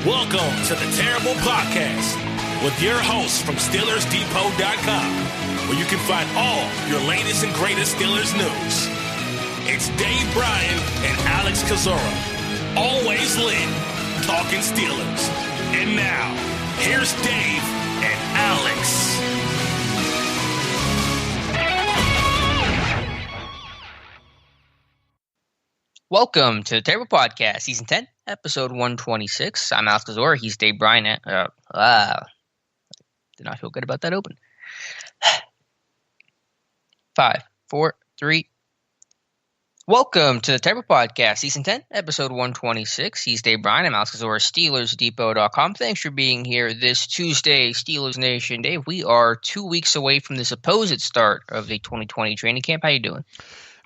Welcome to the Terrible Podcast with your hosts from SteelersDepot.com, where you can find all your latest and greatest Steelers news. It's Dave Bryan and Alex Kozora, always lit, talking Steelers. And now, here's Dave and Alex. Welcome to the Terrible Podcast, Season 10, Episode 126. I'm Alex Kozora. He's Dave Bryan. Did not feel good about that open. 5, 4, 3. Welcome to the Terrible Podcast, Season 10, Episode 126. He's Dave Bryan. I'm Alex Kozora, SteelersDepot.com. Thanks for being here this Tuesday, Steelers Nation. Dave, we are 2 weeks away from the supposed start of the 2020 training camp. How you doing?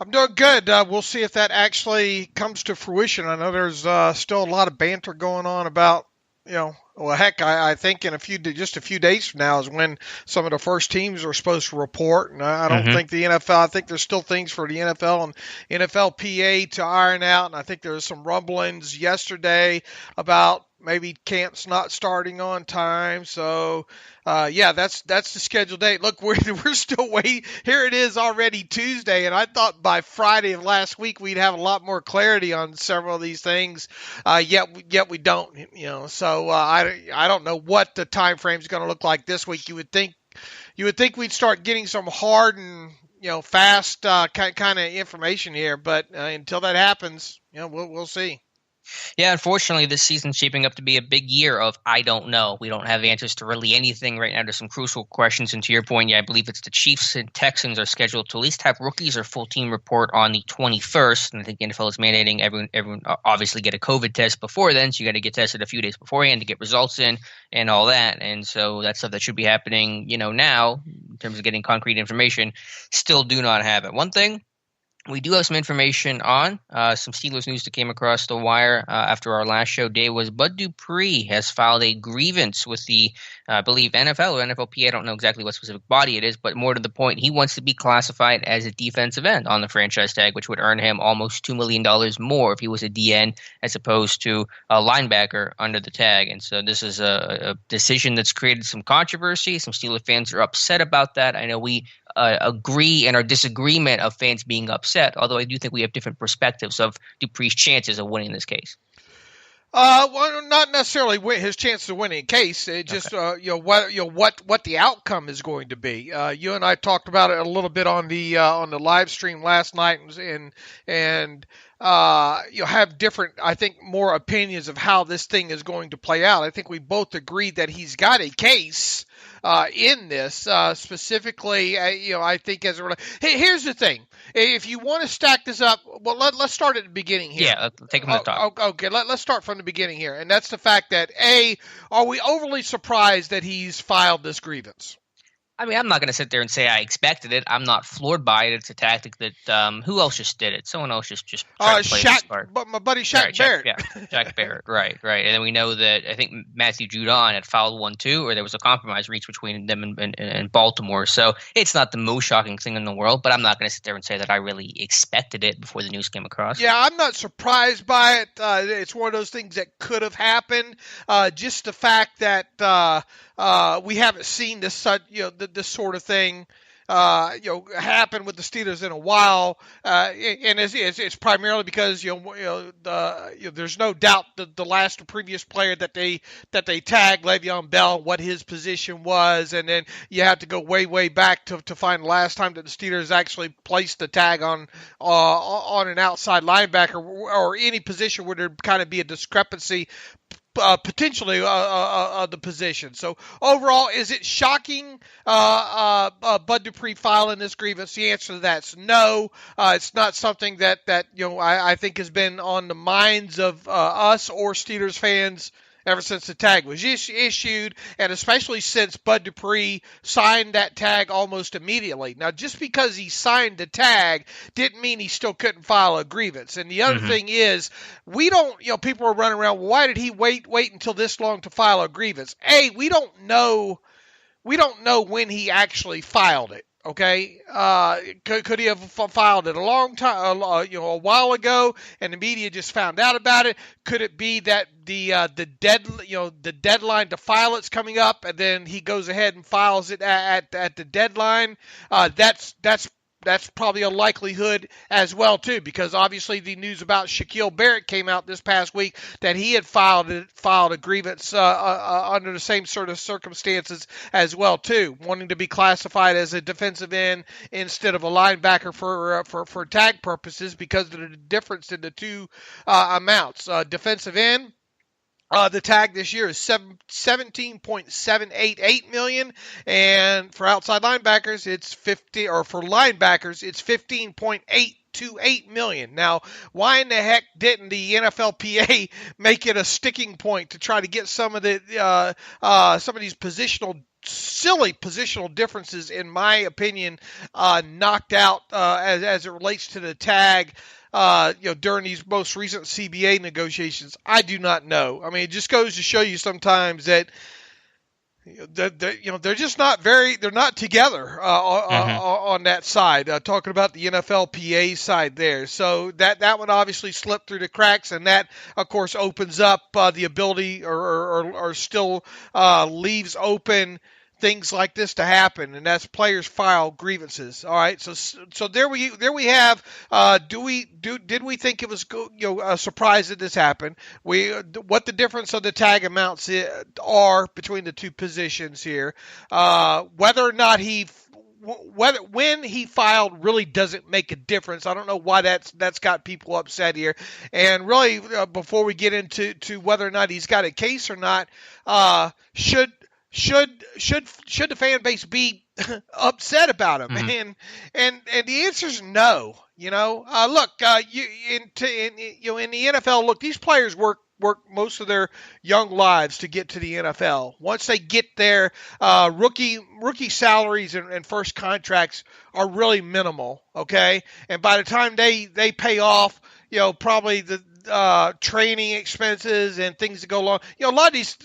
I'm doing good. We'll see if that actually comes to fruition. I know there's still a lot of banter going on about, I think in just a few days from now is when some of the first teams are supposed to report. And I don't think the NFL, I think there's still things for the NFL and NFLPA to iron out. And I think there was some rumblings yesterday about maybe camps not starting on time. So, that's the scheduled date. Look, we're still waiting. Here it is already Tuesday, and I thought by Friday of last week we'd have a lot more clarity on several of these things. Yet we don't. So I don't know what the time frame is going to look like this week. You would think we'd start getting some hard and fast kind of information here, but until that happens, we'll see. Yeah, unfortunately, this season's shaping up to be a big year of I don't know. We don't have answers to really anything right now. There's some crucial questions. And to your point, I believe it's the Chiefs and Texans are scheduled to at least have rookies or full team report on the 21st. And I think the NFL is mandating everyone obviously get a COVID test before then. So you got to get tested a few days beforehand to get results in and all that. And so that's stuff that should be happening, now in terms of getting concrete information. Still do not have it. One thing we do have some information on some Steelers news that came across the wire after our last show day was Bud Dupree has filed a grievance with the, I believe, NFL or NFLPA. I don't know exactly what specific body it is, but more to the point, he wants to be classified as a defensive end on the franchise tag, which would earn him almost $2 million more if he was a DN as opposed to a linebacker under the tag. And so this is a decision that's created some controversy. Some Steelers fans are upset about that. I know we agree in our disagreement of fans being upset, although I do think we have different perspectives of Dupree's chances of winning this case. Well, not necessarily his chances of winning a case. It just what the outcome is going to be. You and I talked about it a little bit on the live stream last night, and you'll have different, I think, more opinions of how this thing is going to play out. I think we both agreed that he's got a case in this, specifically, I think as a hey, here's the thing. If you want to stack this up, well, let's start at the beginning here. Yeah, take him to the top. Okay, let's start from the beginning here. And that's the fact that, are we overly surprised that he's filed this grievance? I mean, I'm not going to sit there and say I expected it. I'm not floored by it. It's a tactic that who else just did it? Someone else just tried to play this part. But my buddy Shaq Barrett. Shaq Barrett, right. And then we know that I think Matthew Judon had fouled one too, or there was a compromise reached between them and Baltimore. So it's not the most shocking thing in the world, but I'm not going to sit there and say that I really expected it before the news came across. Yeah, I'm not surprised by it. It's one of those things that could have happened. Just the fact that we haven't seen this sort of thing happen with the Steelers in a while, and it's primarily because there's no doubt that the last or previous player that they tagged, Le'Veon Bell, what his position was, and then you have to go way back to find the last time that the Steelers actually placed the tag on an outside linebacker or any position where there'd kind of be a discrepancy. Potentially the position. So overall, is it shocking Bud Dupree filing this grievance? The answer to that's no. It's not something that I think has been on the minds of us or Steelers fans ever since the tag was issued, and especially since Bud Dupree signed that tag almost immediately. Now, just because he signed the tag didn't mean he still couldn't file a grievance. And the other thing is, we don't, people are running around, well, why did he wait until this long to file a grievance? We don't know when he actually filed it. Okay, could he have filed it a long time, a while ago, and the media just found out about it? Could it be that the deadline to file it's coming up, and then he goes ahead and files it at the deadline? That's probably a likelihood as well too, because obviously the news about Shaquille Barrett came out this past week that he had filed a grievance under the same sort of circumstances as well too, wanting to be classified as a defensive end instead of a linebacker for tag purposes because of the difference in the two amounts. Defensive end. The tag this year is $17.788 million, and for outside linebackers, it's $15.828 million. Now, why in the heck didn't the NFLPA make it a sticking point to try to get some of these silly positional differences, in my opinion, knocked out as it relates to the tag? During these most recent CBA negotiations, I do not know. I mean, it just goes to show you sometimes that they're just not they're not together on that side. Talking about the NFLPA side there, so that one obviously slipped through the cracks, and that of course opens up the ability or still leaves open things like this to happen, and that's players file grievances. All right, so there we have. Did we think it was a surprise that this happened? What the difference of the tag amounts are between the two positions here? Whether or not when he filed really doesn't make a difference. I don't know why that's got people upset here. And really, before we get into whether or not he's got a case or not, should the fan base be upset about him? Mm-hmm. And the answer is no. Look, in the NFL, look, these players work most of their young lives to get to the NFL. Once they get there, rookie salaries and first contracts are really minimal. Okay, and by the time they pay off, probably the training expenses and things that go along. A lot of these,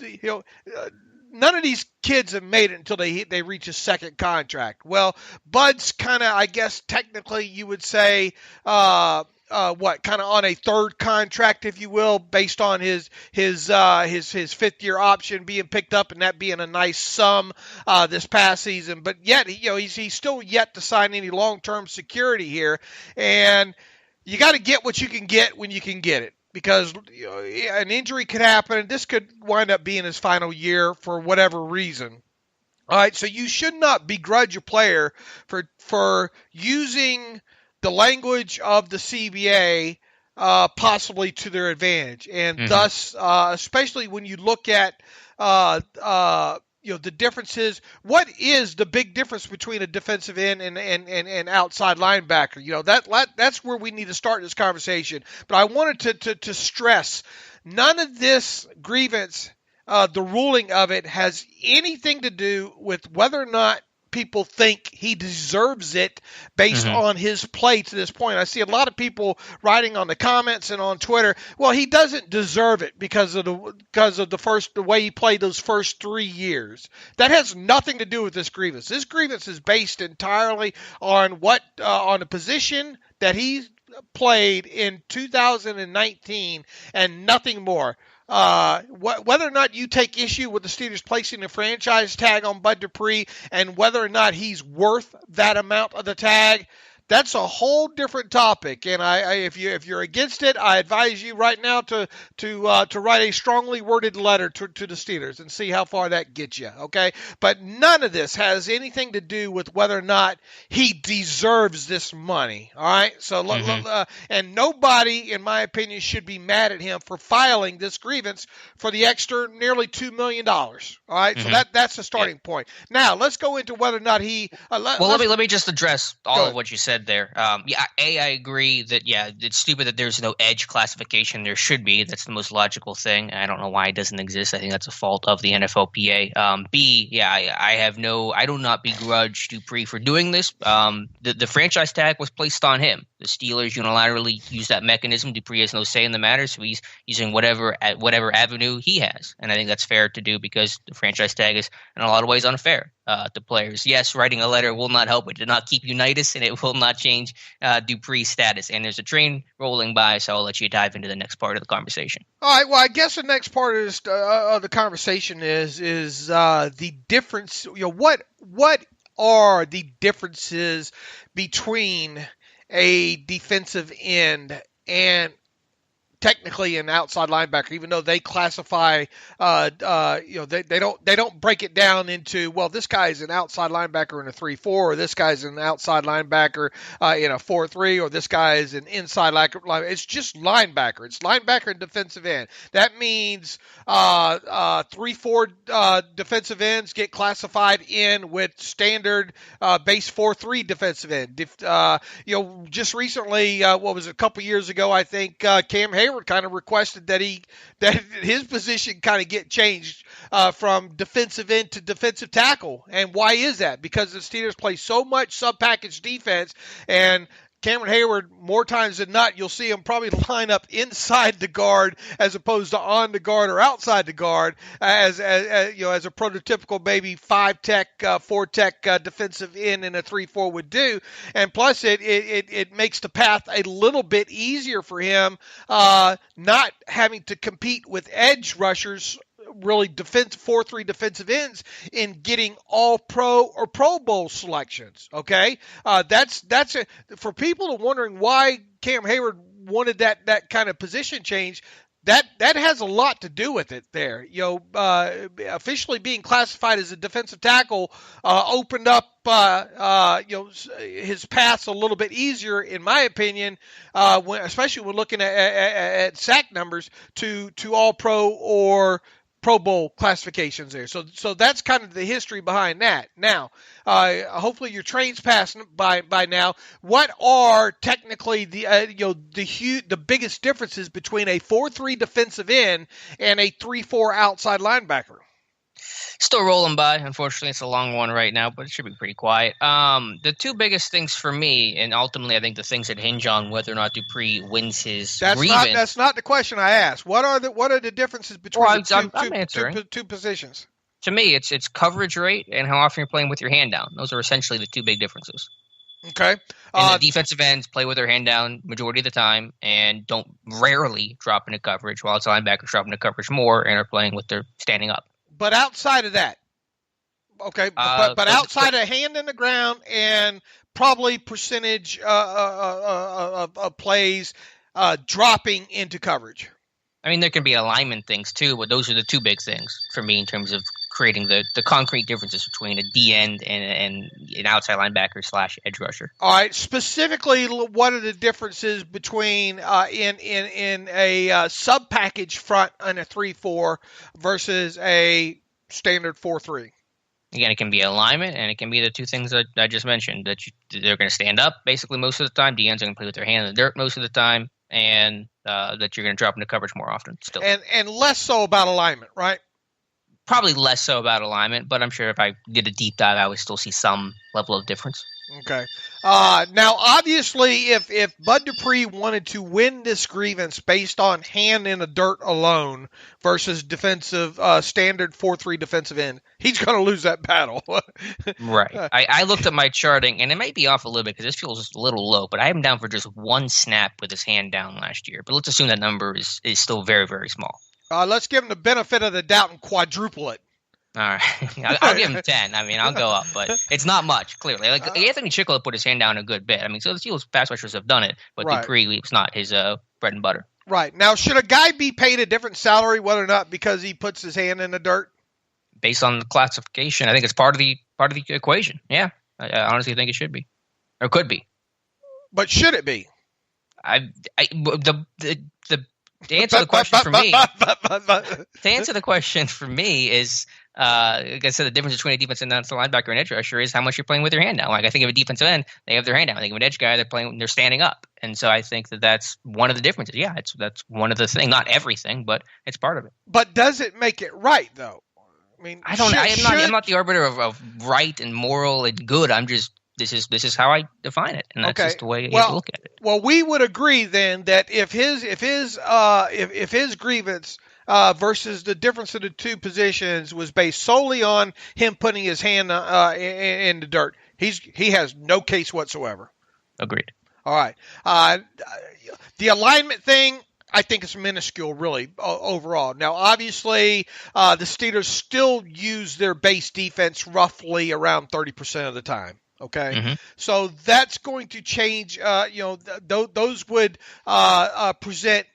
none of these kids have made it until they reach a second contract. Well, Bud's kind of, I guess, technically you would say, kind of on a third contract, if you will, based on his fifth year option being picked up and that being a nice sum this past season. But yet, he's still yet to sign any long-term security here, and you got to get what you can get when you can get it. Because an injury could happen. This could wind up being his final year for whatever reason. All right, so you should not begrudge a player for using the language of the CBA possibly to their advantage, and thus, especially when you look at the differences. What is the big difference between a defensive end and outside linebacker? That's where we need to start this conversation. But I wanted to stress, none of this grievance, the ruling of it, has anything to do with whether or not people think he deserves it based on his play to this point. I see a lot of people writing on the comments and on Twitter, well, he doesn't deserve it because of the way he played those first 3 years. That has nothing to do with this grievance. This grievance is based entirely on on the position that he played in 2019 and nothing more. Whether or not you take issue with the Steelers placing a franchise tag on Bud Dupree and whether or not he's worth that amount of the tag, that's a whole different topic. And if you're against it, I advise you right now to write a strongly worded letter to the Steelers and see how far that gets you. Okay, but none of this has anything to do with whether or not he deserves this money. All right, so and nobody, in my opinion, should be mad at him for filing this grievance for the extra nearly $2 million. All right, so that's the starting point. Now let's go into whether or not he. Let me just address all of what you said there. I agree that it's stupid that there's no edge classification. There should be. That's the most logical thing. I don't know why it doesn't exist. I think that's a fault of the NFLPA. B, I do not begrudge Dupree for doing this. The franchise tag was placed on him. The Steelers unilaterally use that mechanism. Dupree has no say in the matter, so he's using whatever avenue he has, and I think that's fair to do because the franchise tag is in a lot of ways unfair. to players. Yes, writing a letter will not help. It did not keep unitas, and it will not change Dupree's status. And there's a train rolling by, so I'll let you dive into the next part of the conversation. All right. Well, I guess the next part of the conversation is the difference. What are the differences between a defensive end and technically an outside linebacker, even though they classify, they don't break it down into, well, this guy's an outside linebacker in a 3-4, or this guy's an outside linebacker in a 4-3, or this guy's an inside linebacker. It's just linebacker. It's linebacker and defensive end. That means 3-4 defensive ends get classified in with standard base 4-3 defensive end. Just recently, what was it, a couple years ago, I think Cam Hayward kind of requested that his position kind of get changed from defensive end to defensive tackle. And why is that? Because the Steelers play so much sub-package defense, and Cameron Hayward, more times than not, you'll see him probably line up inside the guard as opposed to on the guard or outside the guard, as a prototypical maybe 5-tech, 4-tech defensive end in a 3-4 would do. And plus, it makes the path a little bit easier for him, not having to compete with edge rushers, really 4-3 defensive ends, in getting all pro or Pro Bowl selections. Okay. That's it. For people wondering why Cam Hayward wanted that kind of position change, that has a lot to do with it there. Officially being classified as a defensive tackle opened up his paths a little bit easier, in my opinion, especially when looking at sack numbers to all pro or Pro Bowl classifications there. So that's kind of the history behind that. Now, hopefully your train's passing by now. What are technically the biggest differences between a 4-3 defensive end and a 3-4 outside linebacker? Still rolling by. Unfortunately, it's a long one right now, but it should be pretty quiet. The two biggest things for me, and ultimately I think the things that hinge on whether or not Dupree wins his grievance. That's not the question I asked. What are the differences between two positions? To me, it's coverage rate and how often you're playing with your hand down. Those are essentially the two big differences. Okay. And the defensive ends play with their hand down majority of the time and don't rarely drop into coverage, while outside linebackers drop into coverage more and are playing with their standing up. But outside of that, okay, but outside of hand in the ground and probably percentage of plays dropping into coverage. I mean, there can be alignment things too, but those are the two big things for me in terms of creating the concrete differences between a D end and an outside linebacker / edge rusher. All right, specifically, what are the differences between in a sub package front on a 3-4 versus a standard 4-3? Again, it can be alignment, and it can be the two things that I just mentioned, that they're going to stand up basically most of the time. D ends are going to play with their hand in the dirt most of the time, and that you're going to drop into coverage more often still. And less so about alignment, right? Probably less so about alignment, but I'm sure if I did a deep dive, I would still see some level of difference. Okay. Now, obviously, if Bud Dupree wanted to win this grievance based on hand in the dirt alone versus defensive standard 4-3 defensive end, he's going to lose that battle. Right. I looked at my charting, and it might be off a little bit because this feels a little low, but I have him down for just one snap with his hand down last year. But let's assume that number is still very, very small. Let's give him the benefit of the doubt and quadruple it. All right. I'll give him 10. I mean, I'll go up, but it's not much, clearly. Like Anthony Chickle put his hand down a good bit. I mean, so the Steelers pass rushers have done it, but right. Dupree was not his bread and butter. Right. Now, should a guy be paid a different salary, whether or not because he puts his hand in the dirt? Based on the classification, I think it's part of the equation. Yeah. I honestly think it should be. Or could be. But should it be? To answer the question for me is, like I said, the difference between a defensive end and a linebacker and edge rusher is how much you're playing with your hand down. Like I think of a defensive end, they have their hand down. I think of an edge guy, they're standing up, and so I think that's one of the differences. Yeah, that's one of the things. Not everything, but it's part of it. But does it make it right though? I mean, I'm not the arbiter of right and moral and good. I'm just. This is how I define it, and that's just the way you have to look at it. Well, we would agree then that if his grievance versus the difference of the two positions was based solely on him putting his hand in the dirt. He has no case whatsoever. Agreed. All right. The alignment thing, I think it's minuscule, really, overall. Now, obviously, the Steelers still use their base defense roughly around 30% of the time. Okay, so that's going to change. Those would present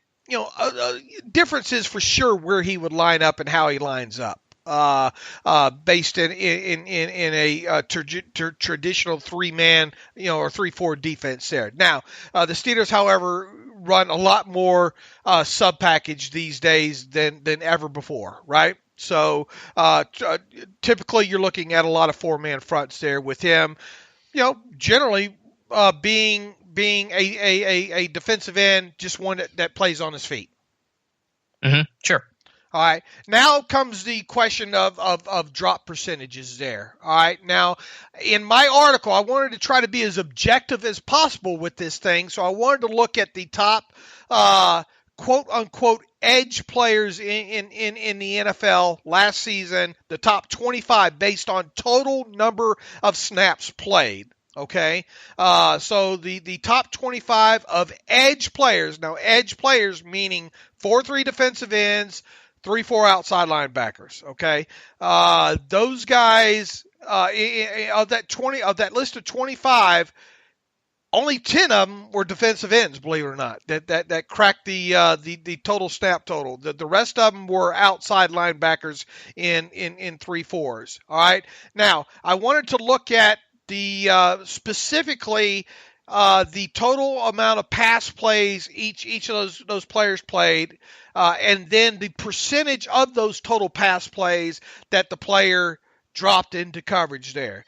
differences for sure where he would line up and how he lines up. Based in a traditional 3-man, or 3-4 defense there. Now, the Steelers, however, run a lot more sub package these days than ever before, right? So typically you're looking at a lot of 4-man fronts there with him, generally being a defensive end, just one that plays on his feet. Sure. All right. Now comes the question of drop percentages there. All right. Now, in my article, I wanted to try to be as objective as possible with this thing. So I wanted to look at the top quote unquote edge players in the NFL last season, the top 25 based on total number of snaps played. Okay, so the top 25 of edge players. Now, edge players meaning 4-3 defensive ends, 3-4 outside linebackers. Okay, those guys of that list of 25. Only 10 of them were defensive ends, believe it or not, that cracked the total snap total. The rest of them were outside linebackers in 3-4s. All right. Now, I wanted to look at the specifically the total amount of pass plays each of those players played, and then the percentage of those total pass plays that the player dropped into coverage there.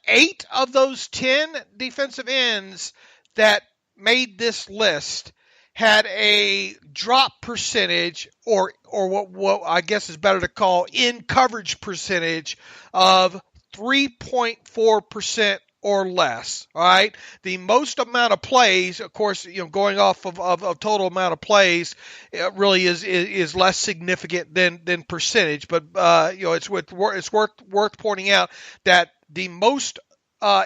8 of those 10 defensive ends that made this list had a drop percentage, or what I guess is better to call in coverage percentage of 3.4% or less. All right. The most amount of plays, of course, going off of total amount of plays, really is less significant than percentage. But it's worth pointing out that the most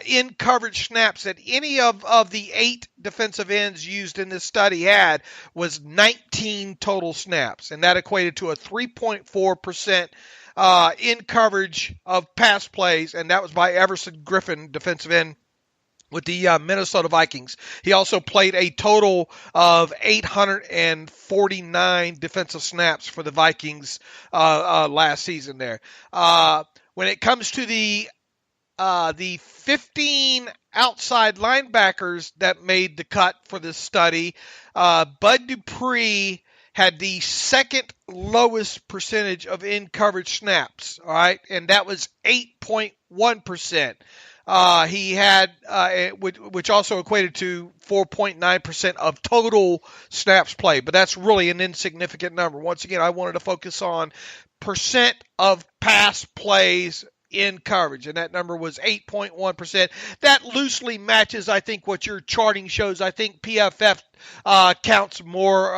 in coverage snaps that any of the 8 defensive ends used in this study had was 19 total snaps, and that equated to a 3.4% in coverage of pass plays, and that was by Everson Griffin, defensive end with the Minnesota Vikings. He also played a total of 849 defensive snaps for the Vikings last season there. When it comes to the 15 outside linebackers that made the cut for this study, Bud Dupree had the second lowest percentage of in coverage snaps, all right, and that was 8.1%. He had, which also equated to 4.9% of total snaps played, but that's really an insignificant number. Once again, I wanted to focus on percent of pass plays in coverage, and that number was 8.1%. That loosely matches, I think, what your charting shows. I think PFF counts more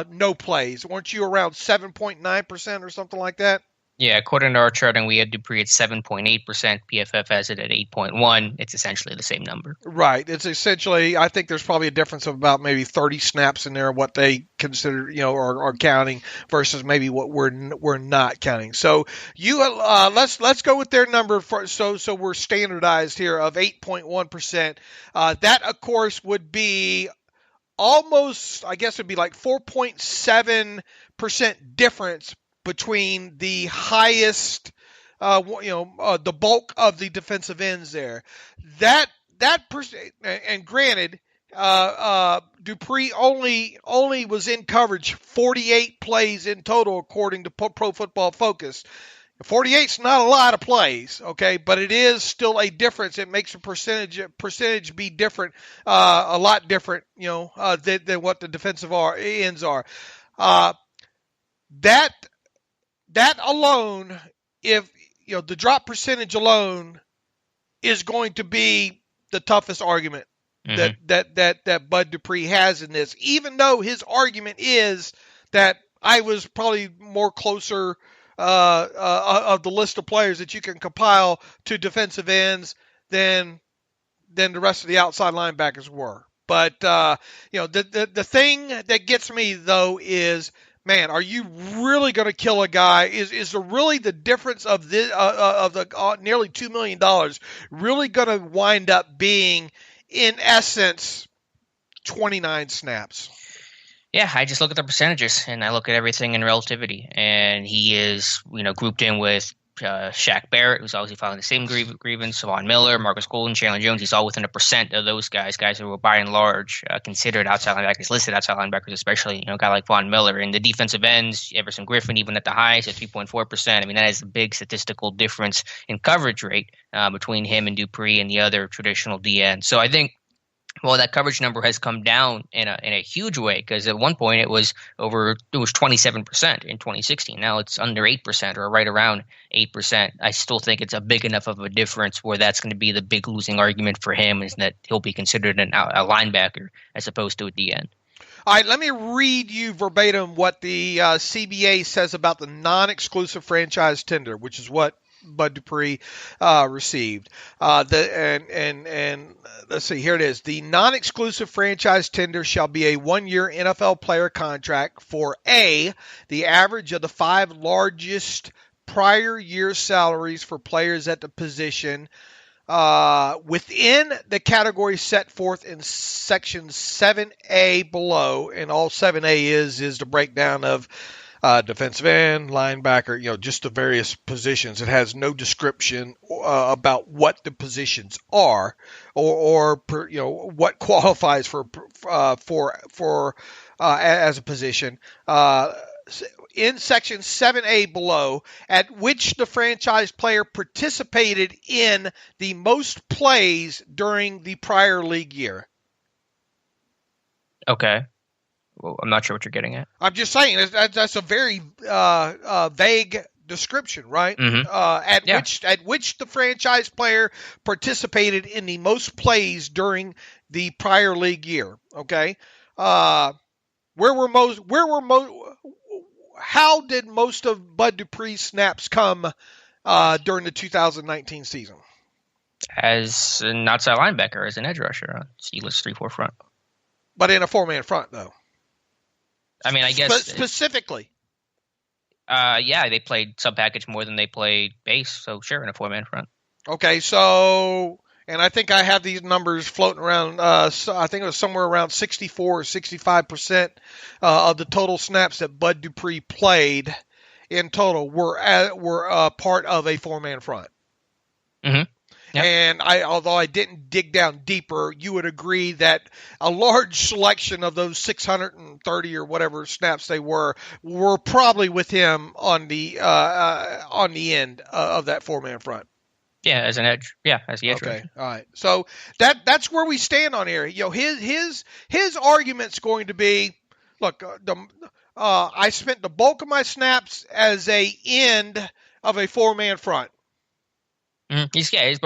no plays. Weren't you around 7.9% or something like that? Yeah, according to our charting, we had Dupree at 7.8%. PFF has it at 8.1%. It's essentially the same number. Right. It's essentially, I think there's probably a difference of about maybe 30 snaps in there, what they consider, are counting versus maybe what we're not counting. So let's go with their number so we're standardized here of 8.1%. That of course would be almost, I guess it'd be like 4.7% difference between the highest, the bulk of the defensive ends there. That and granted, Dupree only was in coverage 48 plays in total, according to Pro Football Focus. 48's not a lot of plays, okay, but it is still a difference. It makes a percentage be different, a lot different, than what the defensive ends are. That alone, if the drop percentage alone, is going to be the toughest argument that Bud Dupree has in this. Even though his argument is that I was probably more closer of the list of players that you can compile to defensive ends than the rest of the outside linebackers were. But the thing that gets me though is, man, are you really going to kill a guy? Is there really the difference of this of the nearly $2 million really going to wind up being, in essence, 29 snaps? Yeah, I just look at the percentages and I look at everything in relativity. And he is, grouped in with Shaq Barrett, who's obviously filing the same grievance, Von Miller, Marcus Golden, Chandler Jones. He's all within 1% of those guys who were by and large considered outside linebackers, listed outside linebackers, especially, a guy like Von Miller. And the defensive ends, Everson Griffin, even at the highest at 3.4%. I mean, that is a big statistical difference in coverage rate between him and Dupree and the other traditional DN. So I think, well, that coverage number has come down in a huge way, because at one point it was 27% in 2016. Now it's under 8% or right around 8%. I still think it's a big enough of a difference where that's going to be the big losing argument for him, is that he'll be considered a linebacker as opposed to a DN. All right, let me read you verbatim what the CBA says about the non-exclusive franchise tender, which is what Bud Dupree received. And let's see, here it is. The non-exclusive franchise tender shall be a 1-year NFL player contract for the average of the 5 largest prior year salaries for players at the position within the category set forth in section 7A below. And all 7A is the breakdown of defensive end, linebacker, just the various positions. It has no description about what the positions are, or what qualifies for as a position. In section 7A below, at which the franchise player participated in the most plays during the prior league year. Okay. Well, I'm not sure what you're getting at. I'm just saying that's a very vague description, right? Mm-hmm. At which the franchise player participated in the most plays during the prior league year. Okay, how did most of Bud Dupree's snaps come during the 2019 season? As an outside linebacker, as an edge rusher, Steelers 3-4 front. But in a 4-man front, though. I mean, I guess specifically. They played sub-package more than they played base, so sure, in a 4-man front. Okay, so, and I think I have these numbers floating around. So I think it was somewhere around 64 or 65% of the total snaps that Bud Dupree played in total were part of a 4-man front. Mm-hmm. Yep. And although I didn't dig down deeper, you would agree that a large selection of those 630 or whatever snaps they were probably with him on the end of that 4-man front. Yeah, as an edge. Yeah, as the edge. Okay, all right. So that's where we stand on here. His argument's going to be, look, I spent the bulk of my snaps as a end of a 4-man front. Mm-hmm.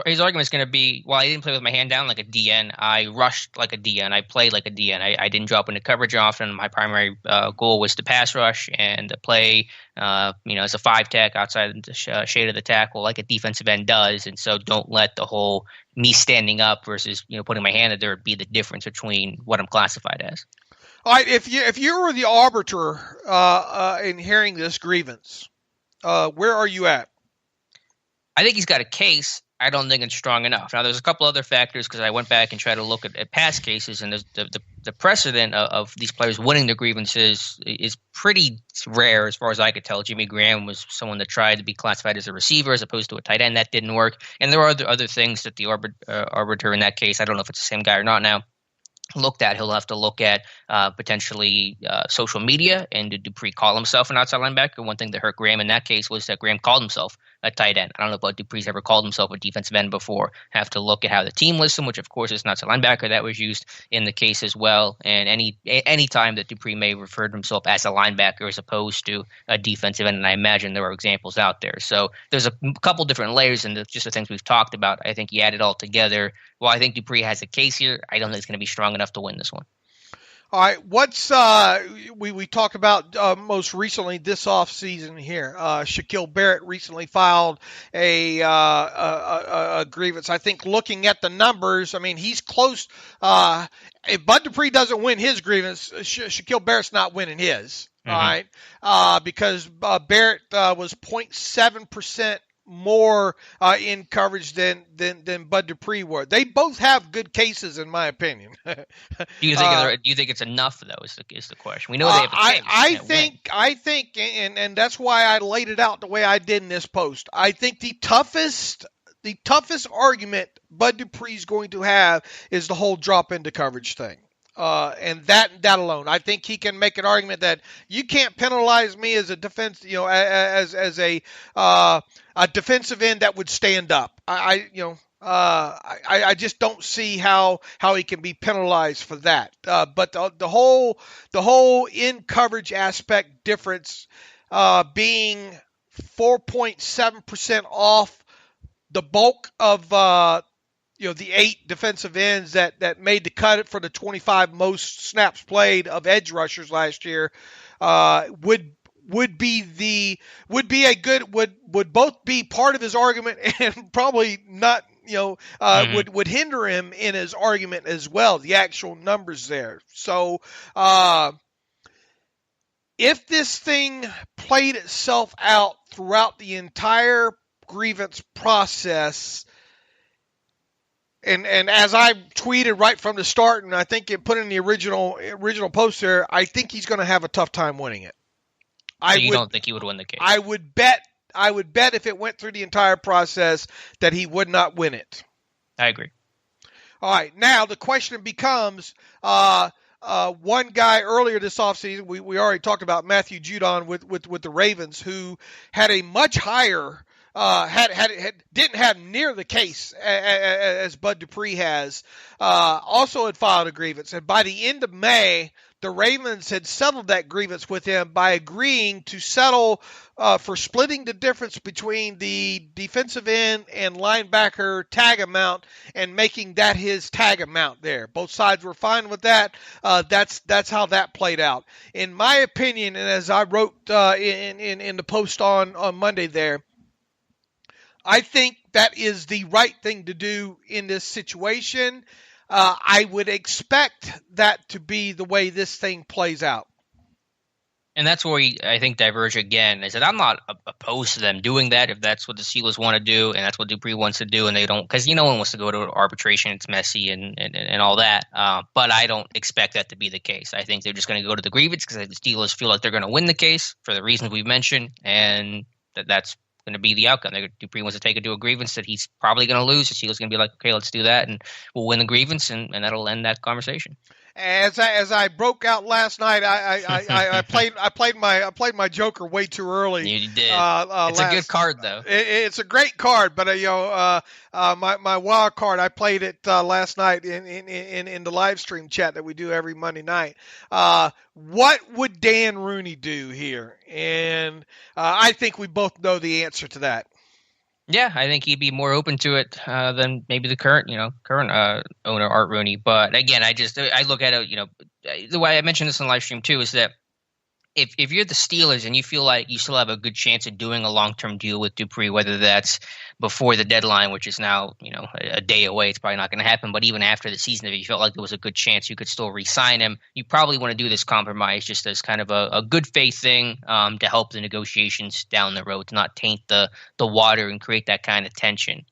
His argument is going to be, well, I didn't play with my hand down like a DN. I rushed like a DN. I played like a DN. I didn't drop into coverage often. My primary goal was to pass rush and to play, as a 5-tech outside the shade of the tackle like a defensive end does. And so don't let the whole me standing up versus, putting my hand there be the difference between what I'm classified as. All right, if you were the arbiter in hearing this grievance, where are you at? I think he's got a case. I don't think it's strong enough. Now, there's a couple other factors, because I went back and tried to look at past cases, and the precedent of these players winning their grievances is pretty rare as far as I could tell. Jimmy Graham was someone that tried to be classified as a receiver as opposed to a tight end. That didn't work. And there are other things that the arbiter in that case, I don't know if it's the same guy or not now, looked at. He'll have to look at potentially social media, and did Dupree call himself an outside linebacker? One thing that hurt Graham in that case was that Graham called himself a tight end. I don't know if Dupree's ever called himself a defensive end before. Have to look at how the team lists him, which of course is an outside linebacker. That was used in the case as well. And any time that Dupree may refer to himself as a linebacker as opposed to a defensive end, and I imagine there are examples out there. So there's a couple different layers in just the things we've talked about. I think you add it all together. Well, I think Dupree has a case here. I don't think it's going to be strong enough to win this one. All right, what's we talked about most recently this offseason here. Shaquille Barrett recently filed a grievance. I think looking at the numbers, I mean he's close. If Bud Dupree doesn't win his grievance, Shaquille Barrett's not winning his. Mm-hmm. All right, because Barrett was 0.7% more in coverage than Bud Dupree were. They both have good cases, in my opinion. Do you think it's enough though? Is the question? We know they have a case. I think, and that's why I laid it out the way I did in this post. I think the toughest argument Bud Dupree's going to have is the whole drop into coverage thing. And that alone, I think he can make an argument that you can't penalize me as a defense, as a defensive end that would stand up. I just don't see how he can be penalized for that. But the whole in coverage aspect difference being 4.7% off the bulk of the 8 defensive ends that made the cut for the 25 most snaps played of edge rushers last year would both be part of his argument and probably not would hinder him in his argument as well, the actual numbers there. So if this thing played itself out throughout the entire grievance process, and as I tweeted right from the start, and I think it put in the original post there, I think he's going to have a tough time winning it. Don't think he would win the case? I would bet if it went through the entire process that he would not win it. I agree. All right, now the question becomes, one guy earlier this offseason, we already talked about Matthew Judon with the Ravens, who had a much higher didn't have near the case as Bud Dupree has, also had filed a grievance. And by the end of May, the Ravens had settled that grievance with him by agreeing to settle for splitting the difference between the defensive end and linebacker tag amount and making that his tag amount there. Both sides were fine with that. That's how that played out. In my opinion, and as I wrote in the post on Monday there, I think that is the right thing to do in this situation. I would expect that to be the way this thing plays out. And that's where I think diverge again. Is that I'm not opposed to them doing that if that's what the Steelers want to do and that's what Dupree wants to do, and they don't, because no one wants to go to arbitration. It's messy and all that. But I don't expect that to be the case. I think they're just going to go to the grievance because the Steelers feel like they're going to win the case for the reasons we've mentioned, and that's going to be the outcome. Dupree wants to take it to a grievance that he's probably going to lose. The Steelers going to be like, okay, let's do that, and we'll win the grievance, and that'll end that conversation. As I broke out last night, I played my Joker way too early. You did. It's a good card though. It's a great card, but my wild card, I played it last night in the live stream chat that we do every Monday night. What would Dan Rooney do here? And I think we both know the answer to that. Yeah, I think he'd be more open to it than maybe the current owner, Art Rooney. But again, I look at it, the way I mentioned this in the live stream too, is that if you're the Steelers and you feel like you still have a good chance of doing a long-term deal with Dupree, whether that's before the deadline, which is now, a day away, it's probably not going to happen. But even after the season, if you felt like there was a good chance you could still re-sign him, you probably want to do this compromise just as kind of a good faith thing to help the negotiations down the road, to not taint the water and create that kind of tension.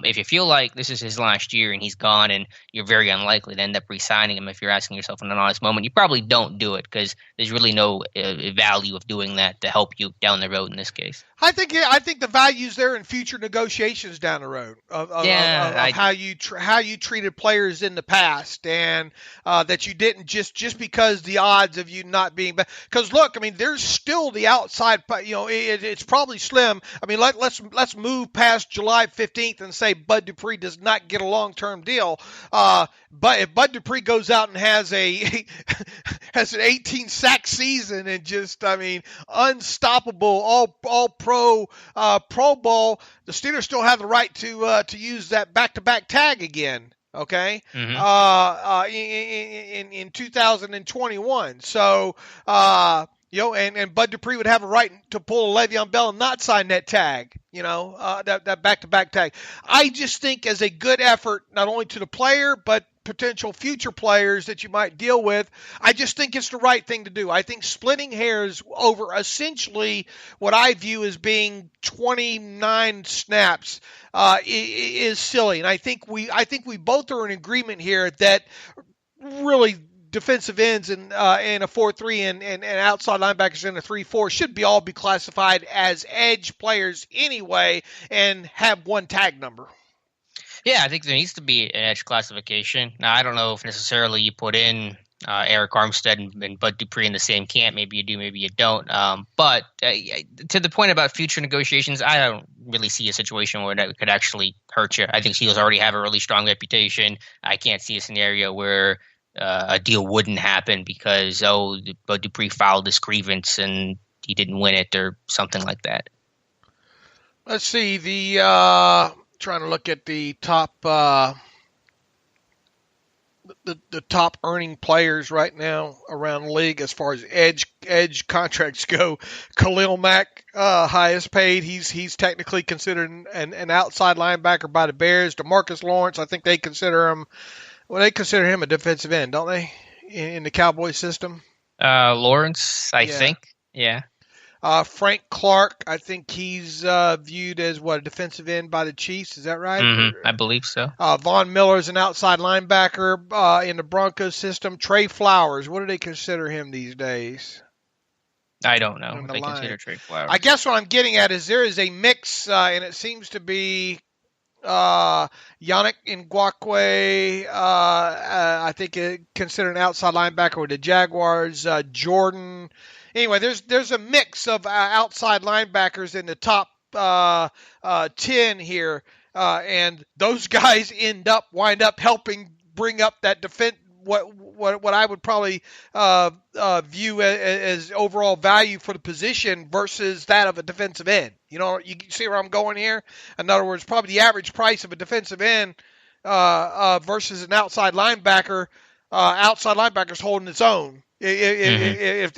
If you feel like this is his last year and he's gone and you're very unlikely to end up re-signing him, if you're asking yourself in an honest moment, you probably don't do it because there's really no value of doing that to help you down the road in this case. I think the value's there in future negotiations down the road of how you treated players in the past, and that you didn't just because the odds of you not being back. Because look, I mean, there's still the outside. It's probably slim. I mean, let's move past July 15th and say Bud Dupree does not get a long-term deal. But if Bud Dupree goes out and has an 18 sack season and just, unstoppable, all pro Pro Bowl, the Steelers still have the right to use that back-to-back tag again. Okay, Mm-hmm. In 2021. So, and Bud Dupree would have a right to pull a Le'Veon Bell and not sign that tag. That back-to-back tag. I just think as a good effort, not only to the player but potential future players that you might deal with, I just think it's the right thing to do. I think splitting hairs over essentially what I view as being 29 snaps is silly, and I think we both are in agreement here that really defensive ends in a 4-3 and outside linebackers in a 3-4 should all be classified as edge players anyway and have one tag number. Yeah, I think there needs to be an edge classification. Now, I don't know if necessarily you put in Eric Armstead and Bud Dupree in the same camp. Maybe you do, maybe you don't. But to the point about future negotiations, I don't really see a situation where that could actually hurt you. I think Steelers already have a really strong reputation. I can't see a scenario where a deal wouldn't happen because, Bud Dupree filed this grievance and he didn't win it or something like that. Let's see, trying to look at the top the top earning players right now around the league as far as edge contracts go. Khalil Mack, highest paid. He's technically considered an outside linebacker by the Bears. DeMarcus Lawrence, I think they consider him a defensive end, don't they? In the Cowboys system. Lawrence, I think. Yeah. Frank Clark, I think he's viewed as a defensive end by the Chiefs. Is that right? Mm-hmm. I believe so. Von Miller is an outside linebacker in the Broncos system. Trey Flowers, what do they consider him these days? I don't know what they consider Trey Flowers. I guess what I'm getting at is there is a mix, and it seems to be Yannick Ngakoue, I think considered an outside linebacker with the Jaguars. Jordan. Anyway, there's a mix of outside linebackers in the top 10 here, and those guys wind up helping bring up that defense. What I would probably view as overall value for the position versus that of a defensive end. You see where I'm going here? In other words, probably the average price of a defensive end versus an outside linebacker. Outside linebacker's holding its own. If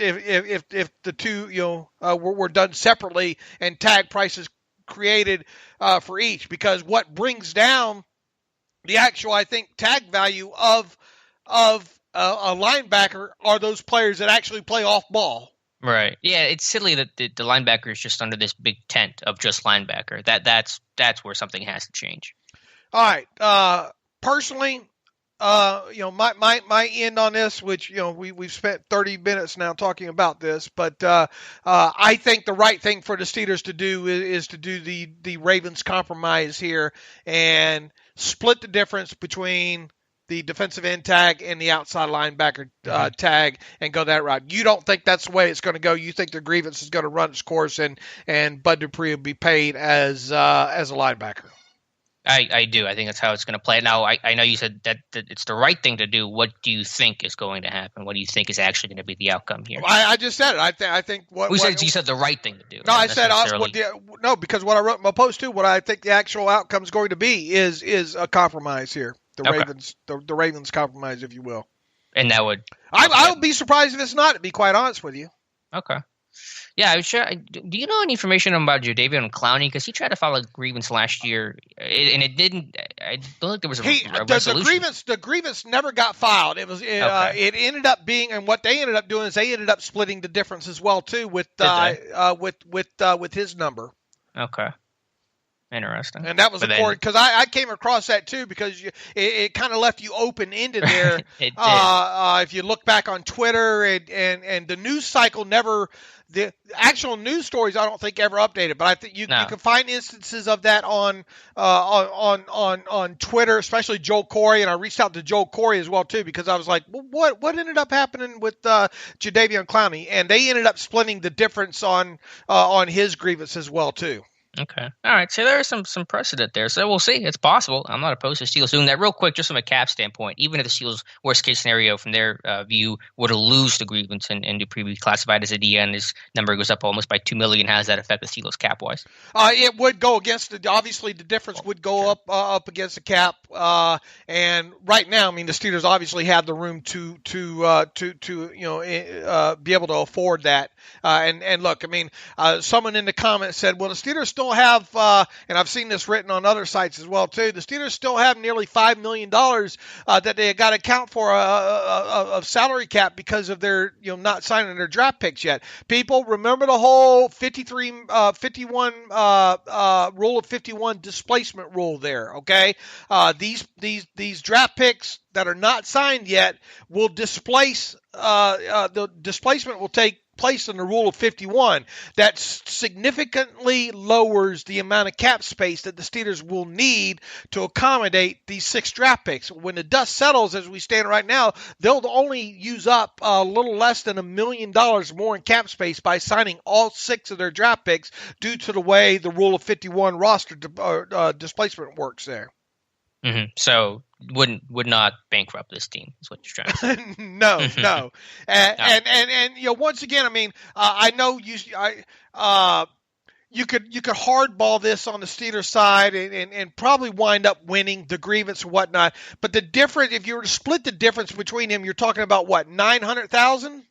the two were done separately and tag prices created for each, because what brings down the actual, I think, tag value of a linebacker are those players that actually play off ball. Right. Yeah, it's silly that the linebacker is just under this big tent of just linebacker. That's where something has to change. All right. Personally, my end on this, which, we've spent 30 minutes now talking about this, but I think the right thing for the Steelers to do is to do the Ravens compromise here and split the difference between the defensive end tag and the outside linebacker tag and go that route. You don't think that's the way it's going to go. You think the grievance is going to run its course and Bud Dupree will be paid as a linebacker. I do. I think that's how it's going to play. Now, I know you said that it's the right thing to do. What do you think is going to happen? What do you think is actually going to be the outcome here? I just said it. I think what you said the right thing to do. No, I said no, because what I wrote in my post too. What I think the actual outcome is going to be is a compromise here. The Ravens compromise, if you will. And that would. I would be surprised if it's not. To be quite honest with you. Okay. Yeah, I'm sure. Do you know any information about Jadeveon Clowney? Because he tried to file a grievance last year, and it didn't. I don't think there was a resolution. The grievance never got filed. It was. It ended up being, and what they ended up doing is they ended up splitting the difference as well too with his number. Okay. Interesting. And that was important because I came across that too because it kind of left you open-ended there. It did. If you look back on Twitter and the news cycle the actual news stories I don't think ever updated, but I think you can find instances of that on Twitter, especially Joel Corey, and I reached out to Joel Corey as well too because I was like, well, what ended up happening with Jadeveon Clowney, and they ended up splitting the difference on his grievance as well too. Okay. All right. So there is some precedent there. So we'll see. It's possible. I'm not opposed to Steelers doing that. Real quick, just from a cap standpoint, even if the Steelers, worst case scenario from their view, were to lose the grievance and Dupree be classified as a DN, his number goes up almost by $2 million. How does that affect the Steelers cap wise? It would go against obviously the difference would go up against the cap. And right now, I mean, the Steelers obviously have the room to be able to afford that. And look, I mean, someone in the comments said, well, the Steelers still have, and I've seen this written on other sites as well too. The Steelers still have nearly $5 million that they got to account for of salary cap because of their not signing their draft picks yet. People remember the whole 51 rule of 51 displacement rule there. Okay, these draft picks that are not signed yet will displace. The displacement will take place in the rule of 51. That significantly lowers the amount of cap space that the Steelers will need to accommodate these 6 draft picks. When the dust settles, as we stand right now, they'll only use up a little less than $1 million more in cap space by signing all 6 of their draft picks due to the way the rule of 51 roster displacement works there. Mm-hmm. So would not bankrupt this team is what you're trying to say. No. And once again, I mean, I know you could hardball this on the Steelers side and probably wind up winning the grievance and whatnot. But the difference, if you were to split the difference between them, you're talking about what, 900,000?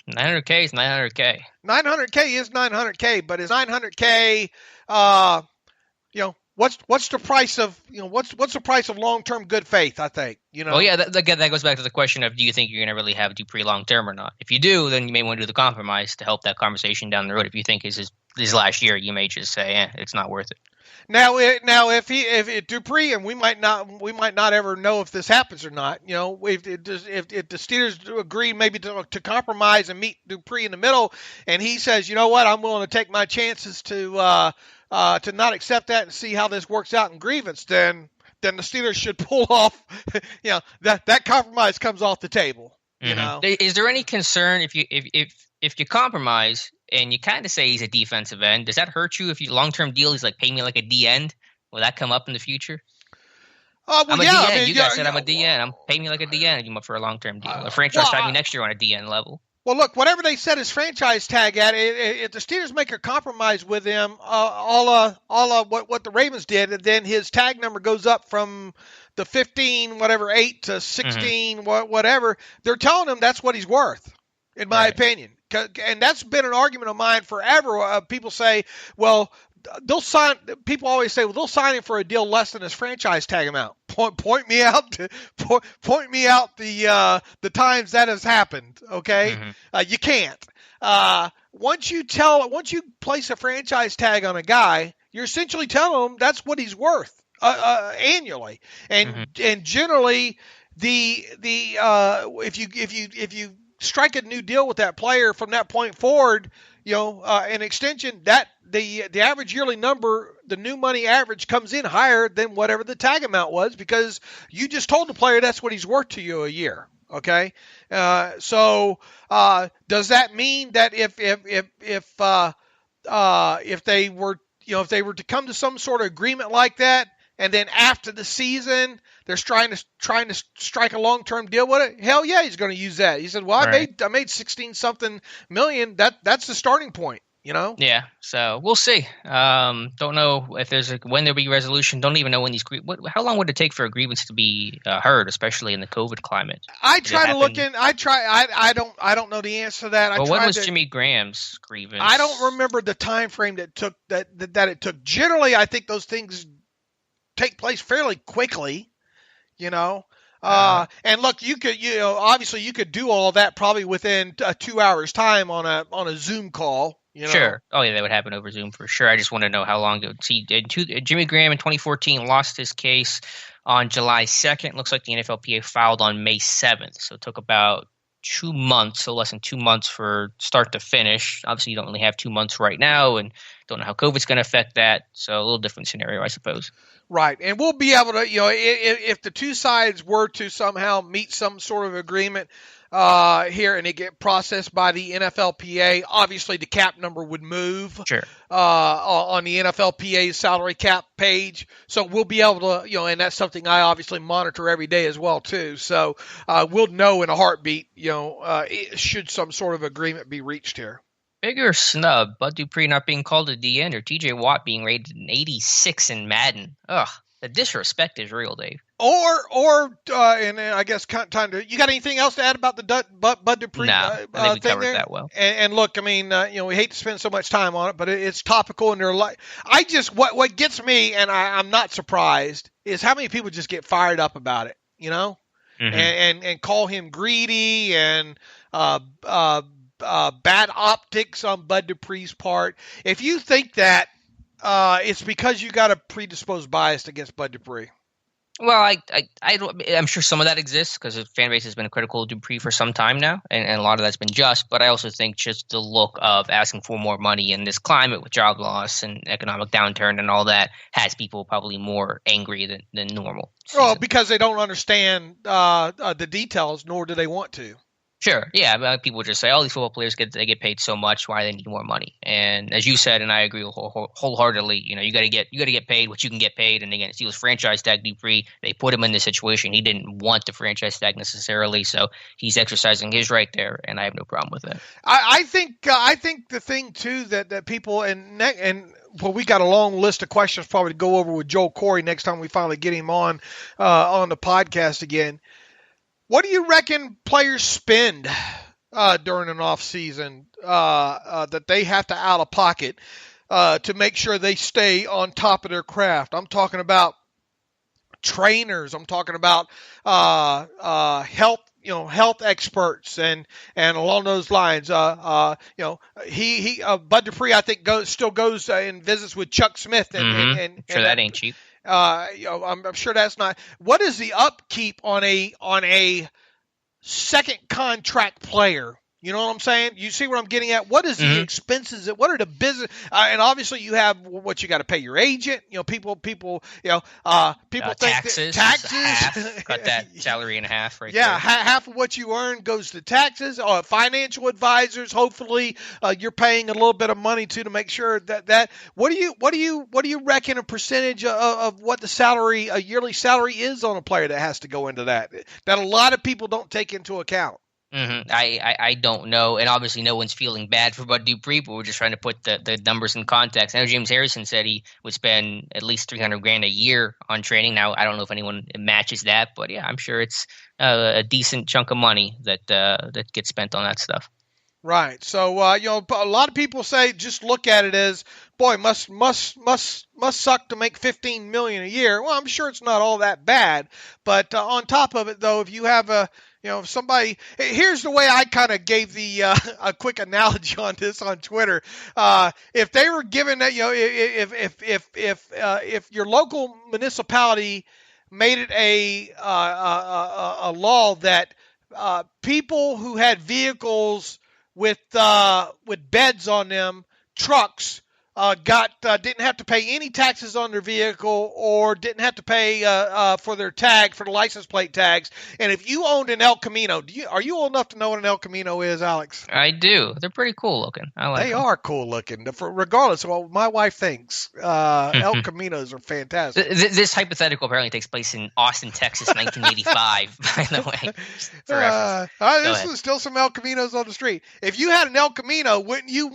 900K is 900K. 900K is 900K, but is 900K, What's the price of what's the price of long-term good faith? I think Well, yeah, that goes back to the question of, do you think you're going to really have Dupree long-term or not? If you do, then you may want to do the compromise to help that conversation down the road. If you think it's his last year, you may just say, it's not worth it. Now, if Dupree, and we might not ever know if this happens or not. If the Steelers agree maybe to compromise and meet Dupree in the middle, and he says, you know what, I'm willing to take my chances to not accept that and see how this works out in grievance, then the Steelers should pull off. That compromise comes off the table. Mm-hmm. Is there any concern if you compromise and you kind of say he's a defensive end? Does that hurt you if you long-term deal? He's like, pay me like a D end. Will that come up in the future? I'm a DN. You guys said I'm a DN. I'm paying me like a DN for a long-term deal. A franchise tag me next year on a DN level. Well, look, whatever they set his franchise tag at, if the Steelers make a compromise with him, what the Ravens did, and then his tag number goes up from the 8 to 16, whatever, they're telling him that's what he's worth, in my opinion. And that's been an argument of mine forever. People say, well, they'll sign. People always say, well, they'll sign him for a deal less than his franchise tag amount. Point me out the times that has happened. Okay, you can't. Once you place a franchise tag on a guy, you're essentially telling him that's what he's worth annually. And generally, if you strike a new deal with that player from that point forward, an extension, that the average yearly number, the new money average, comes in higher than whatever the tag amount was, because you just told the player that's what he's worth to you a year. Okay, so does that mean that if they were to come to some sort of agreement like that, and then after the season they're trying to strike a long-term deal with it, hell yeah, he's going to use that. He said, well, I made 16-something million. That's the starting point. Yeah, so we'll see. Don't know if when there'll be resolution. Don't even know when these how long would it take for a grievance to be heard, especially in the COVID climate? I don't know the answer to that. Well, when was Jimmy Graham's grievance? I don't remember the time frame that it took. Generally, I think those things take place fairly quickly. And look, you could, obviously you could do all that probably within 2 hours time on a Zoom call. Sure. Oh yeah, that would happen over Zoom for sure. I just want to know how long it would see. Jimmy Graham in 2014 lost his case on July 2nd. Looks like the NFLPA filed on May 7th. So it took about 2 months, so less than 2 months for start to finish. Obviously, you don't really have 2 months right now, and don't know how COVID's going to affect that. So a little different scenario, I suppose. Right, and we'll be able to, if the two sides were to somehow meet some sort of agreement, here and it get processed by the NFLPA, obviously the cap number would move on the NFLPA's salary cap page. So we'll be able to, and that's something I obviously monitor every day as well too. So we'll know in a heartbeat, should some sort of agreement be reached here. Bigger snub, Bud Dupree not being called a DN or TJ Watt being rated an 86 in Madden. Ugh, the disrespect is real, Dave. And I guess time to. You got anything else to add about the Bud Dupree I think we thing covered there? that well. And look, I mean, we hate to spend so much time on it, but it's topical in their life. What gets me, and I'm not surprised, is how many people just get fired up about it, and call him greedy and bad optics on Bud Dupree's part. If you think that, it's because you got a predisposed bias against Bud Dupree. Well, I'm sure some of that exists because the fan base has been critical of Dupree for some time now, and a lot of that's been just. But I also think just the look of asking for more money in this climate with job loss and economic downturn and all that has people probably more angry than normal. Well, because they don't understand the details, nor do they want to. Sure, yeah. People just say, "Oh, these football players get paid so much. Why do they need more money?" And as you said, and I agree wholeheartedly, you got to get paid what you can get paid. And again, he was franchise tag Dupree. They put him in this situation. He didn't want the franchise tag necessarily, so he's exercising his right there, and I have no problem with that. I think the thing too that people we got a long list of questions probably to go over with Joel Corey next time we finally get him on the podcast again. What do you reckon players spend during an off season that they have to out of pocket to make sure they stay on top of their craft? I'm talking about trainers. I'm talking about health experts and along those lines. Bud Dupree I think still goes and visits with Chuck Smith and that ain't cheap. I'm sure that's not. What is the upkeep on a second contract player? You know what I'm saying? You see what I'm getting at? What is the expenses? What are the business? And obviously, you have what you got to pay your agent. People think taxes. Cut that salary in half, right? Yeah, there. Half of what you earn goes to taxes. Financial advisors. Hopefully, you're paying a little bit of money to make sure that. What do you reckon a percentage of what a yearly salary is on a player that has to go into that a lot of people don't take into account? I don't know, and obviously no one's feeling bad for Bud Dupree, but we're just trying to put the numbers in context. I know James Harrison said he would spend at least $300,000 a year on training. Now I don't know if anyone matches that, but yeah, I'm sure it's a decent chunk of money that gets spent on that stuff. Right. So a lot of people say just look at it as, boy, must suck to make $15 million a year. Well, I'm sure it's not all that bad, but on top of it, though, if you have somebody, here's the way I kind of gave a quick analogy on this on Twitter. If they were given that, if your local municipality made it a law that people who had vehicles with beds on them, trucks, didn't have to pay any taxes on their vehicle or didn't have to pay for their tag, for the license plate tags. And if you owned an El Camino, are you old enough to know what an El Camino is, Alex? I do. They're pretty cool looking. They are cool looking, regardless of what my wife thinks. El Caminos are fantastic. This hypothetical apparently takes place in Austin, Texas, 1985, by the way. There's still some El Caminos on the street. If you had an El Camino, wouldn't you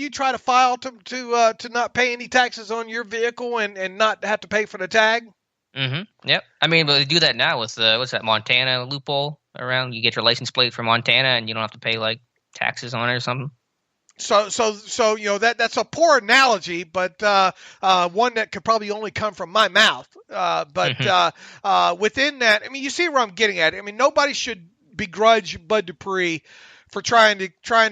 try to file to not pay any taxes on your vehicle and not have to pay for the tag? Mm-hmm. Yep. I mean, but they do that now with what's that Montana loophole around? You get your license plate from Montana and you don't have to pay like taxes on it or something. So that's a poor analogy, but one that could probably only come from my mouth. But within that, I mean, you see where I'm getting at. I mean, nobody should begrudge Bud Dupree for trying to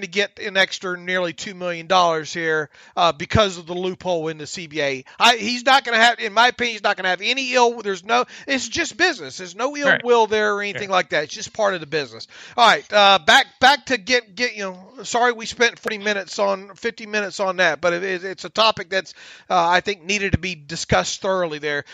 get an extra nearly $2 million here because of the loophole in the CBA. He's not going to have, in my opinion, he's not going to have any it's just business. There's no ill will there or anything like that. It's just part of the business. All right, back to get sorry we spent 50 minutes on that, but it's a topic that's I think needed to be discussed thoroughly there.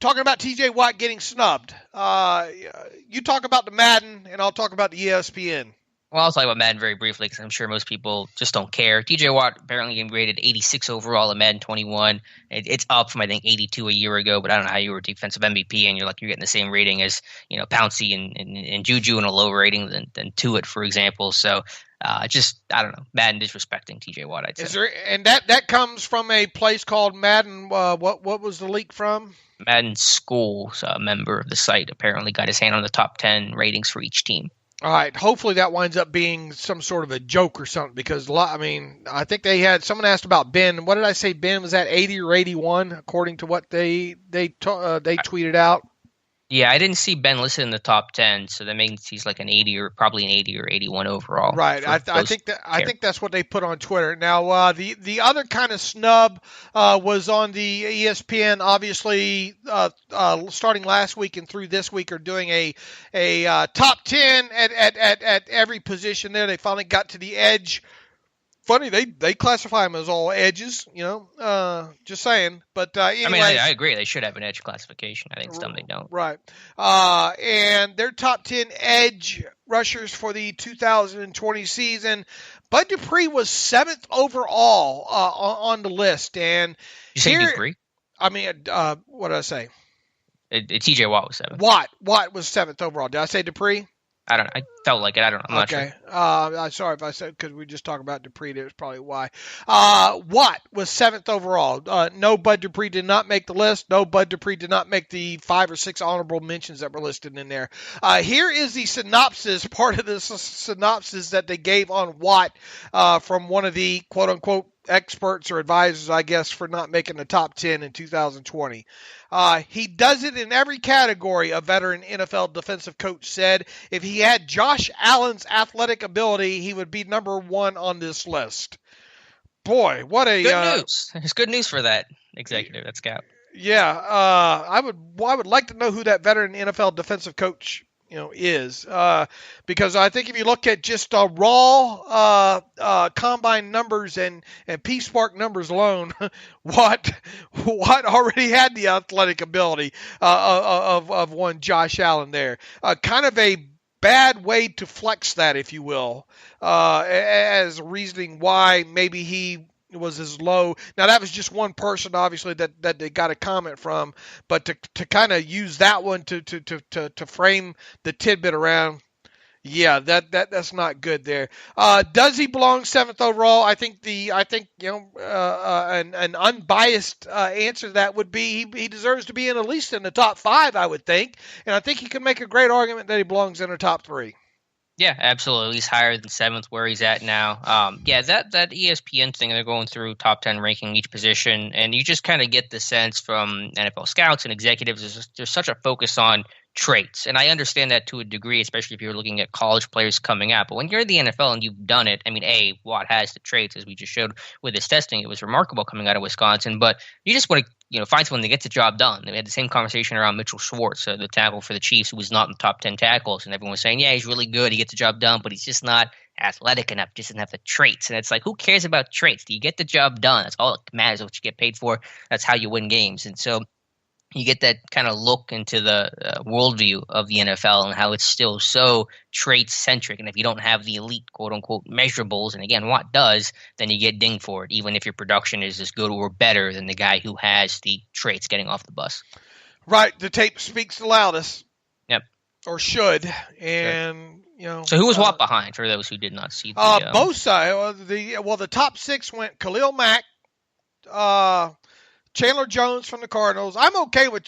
talking about T.J. Watt getting snubbed. You talk about the Madden, and I'll talk about the ESPN. Well, I'll talk about Madden very briefly because I'm sure most people just don't care. TJ Watt apparently getting rated 86 overall in Madden 21. It's up from, I think, 82 a year ago, but I don't know how you were defensive MVP and you're getting the same rating as, Pouncey and Juju and a lower rating than Tuitt, for example. So I don't know. Madden disrespecting TJ Watt, I'd say. And that comes from a place called Madden. What was the leak from? Madden School, so a member of the site, apparently got his hand on the top 10 ratings for each team. All right. Hopefully that winds up being some sort of a joke or something because, I think someone asked about Ben. What did I say? Ben was at 80 or 81 according to what they tweeted out. Yeah, I didn't see Ben listed in the top 10, so that means he's like probably an 80 or 81 overall. Right. I think that's what they put on Twitter. Now, the other kind of snub was on the ESPN. Obviously, starting last week and through this week, are doing a top 10 at every position. There, they finally got to the edge. Funny, they classify them as all edges, just saying. But anyway, I agree. They should have an edge classification. I think some they don't. Right. And their top 10 edge rushers for the 2020 season, Bud Dupree was 7th overall on the list. And you say Dupree? What did I say? T.J. Watt was 7th. Watt was 7th overall. Did I say Dupree? I don't know. I felt like it. I don't know. I'm not sure. I'm sorry if I said, because we just talked about Dupree. That's probably why. Watt was 7th overall. No, Bud Dupree did not make the list. No, Bud Dupree did not make the 5 or 6 honorable mentions that were listed in there. Here is the synopsis, part of the synopsis that they gave on Watt from one of the quote-unquote experts or advisors, I guess, for not making the top 10 in 2020. He does it in every category, a veteran NFL defensive coach said. If he had Josh Allen's athletic ability, he would be number 1 on this list. Boy, what a good news. It's good news for that executive, that scout. Yeah, I would like to know who that veteran NFL defensive coach is, because I think if you look at just raw combine numbers and P-Spark numbers alone, Watt already had the athletic ability of one Josh Allen there. Kind of a bad way to flex that, if you will, as reasoning why maybe he was as low. Now that was just one person, obviously, that they got a comment from, but to kind of use that one to frame the tidbit around, yeah, that's not good there. Does he belong 7th overall? I think an unbiased answer to that would be he deserves to be at least in the top 5, I would think, and I think he can make a great argument that he belongs in the top 3. Yeah, absolutely. He's higher than 7th where he's at now. That ESPN thing, they're going through top 10 ranking each position, and you just kind of get the sense from NFL scouts and executives there's such a focus on traits. And I understand that to a degree, especially if you're looking at college players coming out. But when you're in the NFL and you've done it, Watt has the traits, as we just showed with his testing. It was remarkable coming out of Wisconsin. But you just want to find someone that gets the job done. We had the same conversation around Mitchell Schwartz, the tackle for the Chiefs, who was not in the top 10 tackles. And everyone was saying, yeah, he's really good. He gets the job done, but he's just not athletic enough, just doesn't have the traits. And it's like, who cares about traits? Do you get the job done? That's all that matters, what you get paid for. That's how you win games. And so you get that kind of look into the worldview of the NFL and how it's still so trait-centric. And if you don't have the elite, quote-unquote, measurables, and again, Watt does, then you get dinged for it, even if your production is as good or better than the guy who has the traits getting off the bus. Right. The tape speaks the loudest. Yep. Or should. And, So who was Watt behind, for those who did not see the both sides. The top 6 went Khalil Mack, Chandler Jones from the Cardinals. I'm okay with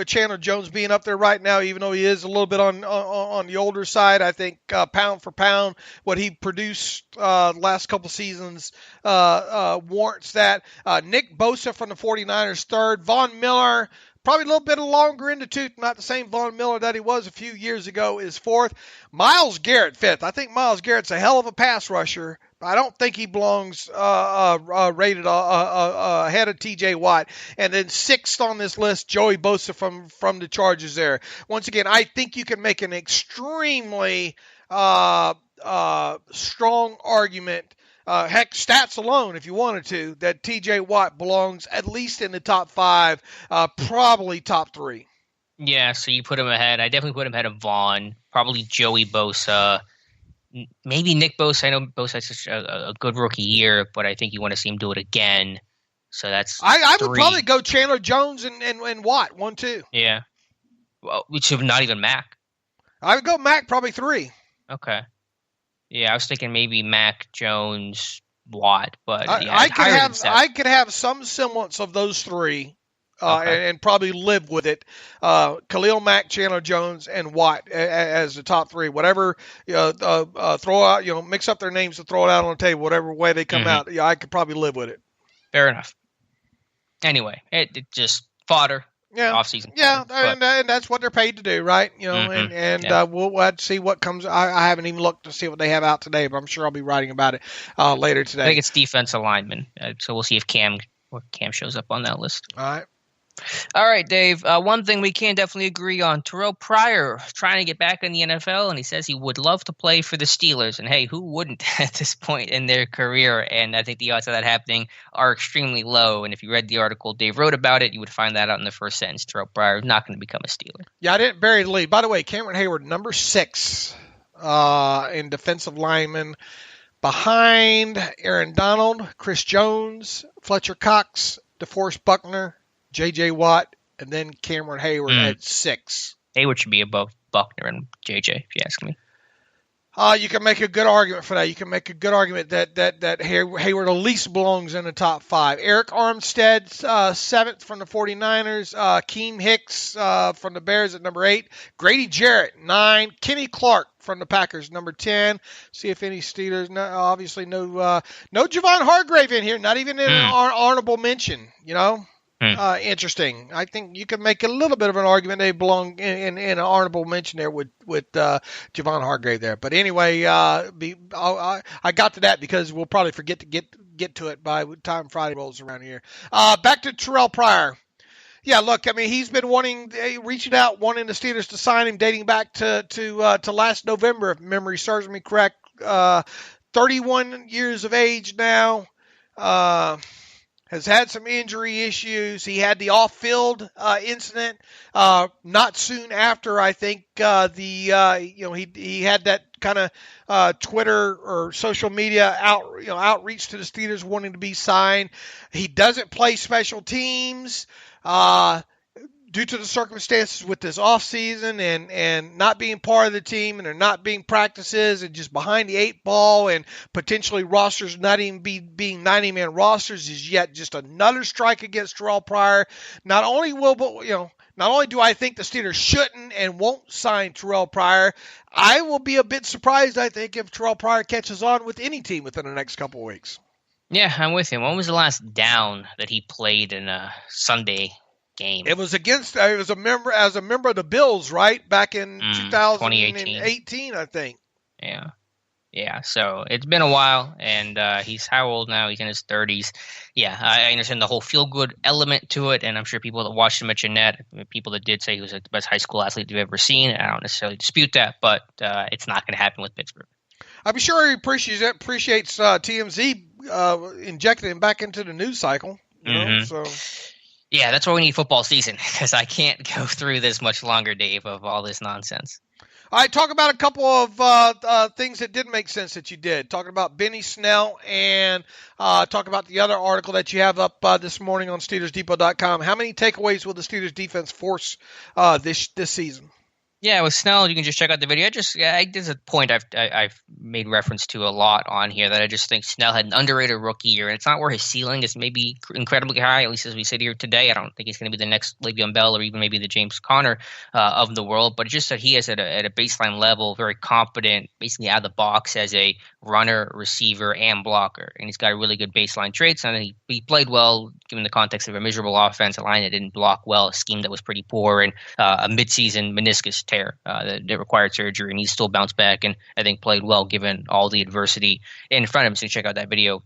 Chandler Jones being up there right now, even though he is a little bit on the older side. I think pound for pound, what he produced last couple seasons warrants that. Nick Bosa from the 49ers, 3rd. Von Miller, probably a little bit longer in the tooth, not the same Von Miller that he was a few years ago, is 4th. Myles Garrett, 5th. I think Myles Garrett's a hell of a pass rusher. I don't think he belongs rated ahead of T.J. Watt. And then 6th on this list, Joey Bosa from the Chargers there. Once again, I think you can make an extremely strong argument heck, stats alone, if you wanted to, that T.J. Watt belongs at least in the top 5, probably top 3. Yeah, so you put him ahead. I definitely put him ahead of Vaughn, probably Joey Bosa, maybe Nick Bosa. I know Bosa had such a good rookie year, but I think you want to see him do it again. So that's I 3. would probably go Chandler Jones and Watt, 1, 2. Yeah. Well, which is not even Mac. I would go Mac, probably 3. Okay. Yeah, I was thinking maybe Mac, Jones, Watt, but yeah, I could have some semblance of those 3. And probably live with it. Khalil Mack, Chandler Jones, and Watt as the top 3. Whatever, throw out, mix up their names to throw it out on the table. Whatever way they come out, I could probably live with it. Fair enough. Anyway, it just fodder. Yeah, off-season. Yeah, and that's what they're paid to do, right? We'll have to see what comes. I haven't even looked to see what they have out today, but I'm sure I'll be writing about it later today. I think it's defensive lineman, so we'll see if Cam shows up on that list. All right, Dave. One thing we can definitely agree on: Terrelle Pryor trying to get back in the NFL, and he says he would love to play for the Steelers. And hey, who wouldn't at this point in their career? And I think the odds of that happening are extremely low. And if you read the article Dave wrote about it, you would find that out in the first sentence. Terrelle Pryor is not going to become a Steeler. Yeah, I didn't bury the lead. By the way, Cameron Hayward, number 6 in defensive lineman, behind Aaron Donald, Chris Jones, Fletcher Cox, DeForest Buckner, J.J. Watt, and then Cameron Hayward at 6. Hayward should be above Buckner and J.J., if you ask me. You can make a good argument for that. You can make a good argument that Hayward at least belongs in the top 5. Eric Armstead, 7th from the 49ers. Keem Hicks from the Bears at number 8. Grady Jarrett, 9. Kenny Clark from the Packers, number 10. See if any Steelers. No, obviously, no Javon Hargrave in here. Not even in an honorable mention. Interesting. I think you can make a little bit of an argument they belong in an honorable mention there with Javon Hargrave there. But anyway, I got to that because we'll probably forget to get to it by the time Friday rolls around here. Back to Terrelle Pryor. Yeah, look, I mean, he's been reaching out, wanting the Steelers to sign him, dating back to last November, if memory serves me correct. 31 years of age now. Has had some injury issues. He had the off-field incident not soon after. I think he had that kind of Twitter or social media outreach to the Steelers wanting to be signed. He doesn't play special teams due to the circumstances with this offseason and not being part of the team, and there not being practices and just behind the 8 ball, and potentially rosters not even being 90-man rosters is yet just another strike against Terrelle Pryor. Not only do I think the Steelers shouldn't and won't sign Terrelle Pryor, I will be a bit surprised, I think, if Terrelle Pryor catches on with any team within the next couple of weeks. Yeah, I'm with him. When was the last down that he played in a Sunday game? It was a member of the Bills, right? Back in 2018, I think. Yeah. So it's been a while, and he's how old now? He's in his 30s. Yeah, I understand the whole feel-good element to it, and I'm sure people that watched him at Jeanette, people that did say he was the best high school athlete they've ever seen, I don't necessarily dispute that, but it's not going to happen with Pittsburgh. I'm sure he appreciates TMZ injecting him back into the news cycle. So. Yeah, that's why we need football season, because I can't go through this much longer, Dave, of all this nonsense. All right, talk about a couple of things that did make sense that you did. Talking about Benny Snell and talk about the other article that you have up this morning on SteelersDepot.com. How many takeaways will the Steelers defense force this season? Yeah, with Snell, you can just check out the video. There's a point I've made reference to a lot on here that I just think Snell had an underrated rookie year, and it's not where his ceiling is maybe incredibly high, at least as we sit here today. I don't think he's going to be the next Le'Veon Bell or even maybe the James Conner of the world, but it's just that he is at a baseline level, very competent, basically out of the box as a runner, receiver, and blocker, and he's got a really good baseline traits, and he played well given the context of a miserable offensive line that didn't block well, a scheme that was pretty poor, and a midseason meniscus tear that required surgery, and he still bounced back and I think played well given all the adversity in front of him. So check out that video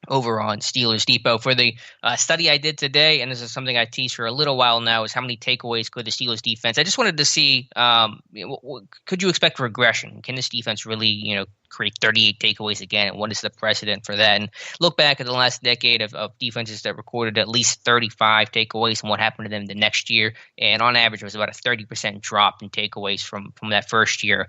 over on Steelers Depot. For the study I did today, and this is something I teased for a little while now, is how many takeaways could the Steelers defense. I just wanted to see, could you expect regression? Can this defense really, create 38 takeaways again, and what is the precedent for that? And look back at the last decade of defenses that recorded at least 35 takeaways and what happened to them the next year. And on average, it was about a 30% drop in takeaways from that first year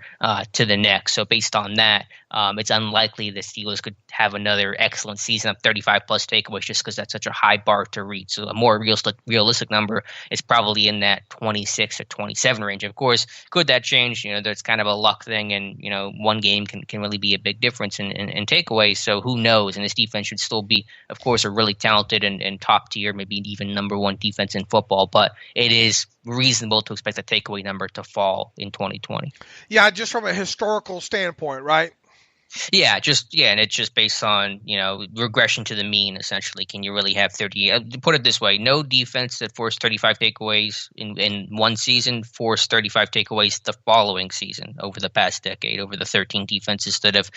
to the next. So based on that, it's unlikely the Steelers could have another excellent season of 35 plus takeaways just because that's such a high bar to reach. So a more realistic number is probably in that 26 to 27 range. Of course, could that change? There's kind of a luck thing, and one game can really be a big difference in takeaways. So who knows? And this defense should still be, of course, a really talented and top tier, maybe even number one defense in football. But it is reasonable to expect the takeaway number to fall in 2020. Yeah, just from a historical standpoint, right? Yeah, and it's just based on, regression to the mean, essentially. Can you really have 30? Put it this way, no defense that forced 35 takeaways in one season forced 35 takeaways the following season over the past decade, over the 13 defenses that have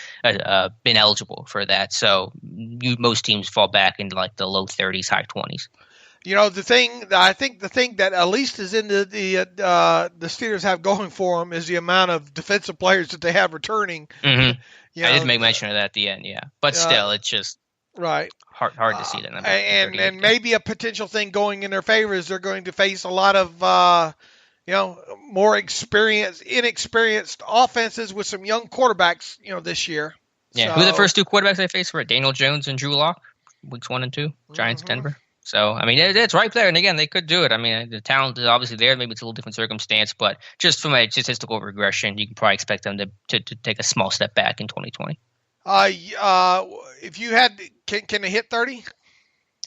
been eligible for that. So most teams fall back into like the low 30s, high 20s. I think the thing that at least is in the Steelers have going for them is the amount of defensive players that they have returning. Mm-hmm. I did make mention of that at the end, yeah. But still, it's just right hard to see that number. And maybe a potential thing going in their favor is they're going to face a lot of more inexperienced offenses with some young quarterbacks, this year. Yeah, who are the first two quarterbacks they faced were? Daniel Jones and Drew Lock, weeks 1 and 2, Giants, Denver. So, I mean, it's right there. And again, they could do it. I mean, the talent is obviously there. Maybe it's a little different circumstance. But just from a statistical regression, you can probably expect them to take a small step back in 2020. If you had – can they hit 30?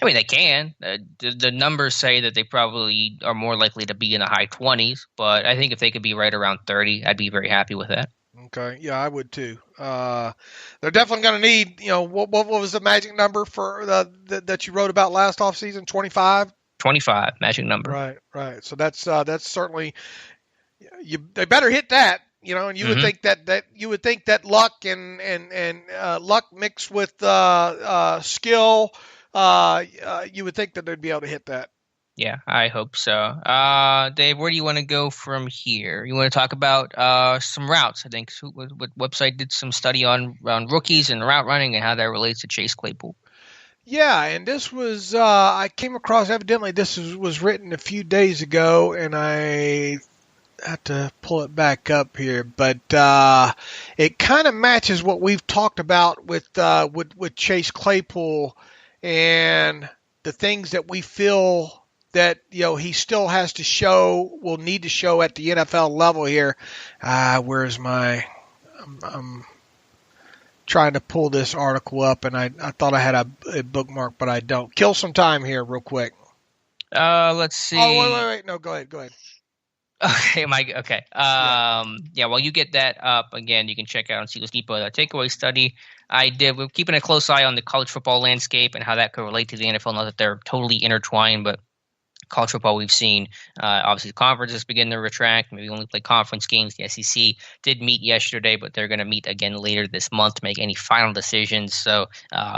I mean, they can. The numbers say that they probably are more likely to be in the high 20s. But I think if they could be right around 30, I'd be very happy with that. Okay, yeah, I would too. They're definitely going to need, what was the magic number for that you wrote about last offseason? 25. 25 magic number. Right. So that's certainly they better hit that. And you would think that luck and luck mixed with skill, you would think that they'd be able to hit that. Yeah, I hope so. Dave, where do you want to go from here? You want to talk about some routes? I think what website did some study on rookies and route running and how that relates to Chase Claypool. Yeah, and this was I came across, evidently this was written a few days ago, and I have to pull it back up here, but it kind of matches what we've talked about with Chase Claypool and the things that we feel that he still will need to show at the NFL level here. Where's my? I'm trying to pull this article up, and I thought I had a bookmark, but I don't. Kill some time here, real quick. Let's see. Oh, wait. No, go ahead. Okay, Mike. Okay. While you get that up again, you can check out on Steelers Depot the takeaway study we're keeping a close eye on the college football landscape and how that could relate to the NFL. Not that they're totally intertwined, but college football we've seen, obviously the conferences begin to retract, maybe only play conference games. The SEC did meet yesterday, but they're going to meet again later this month to make any final decisions. So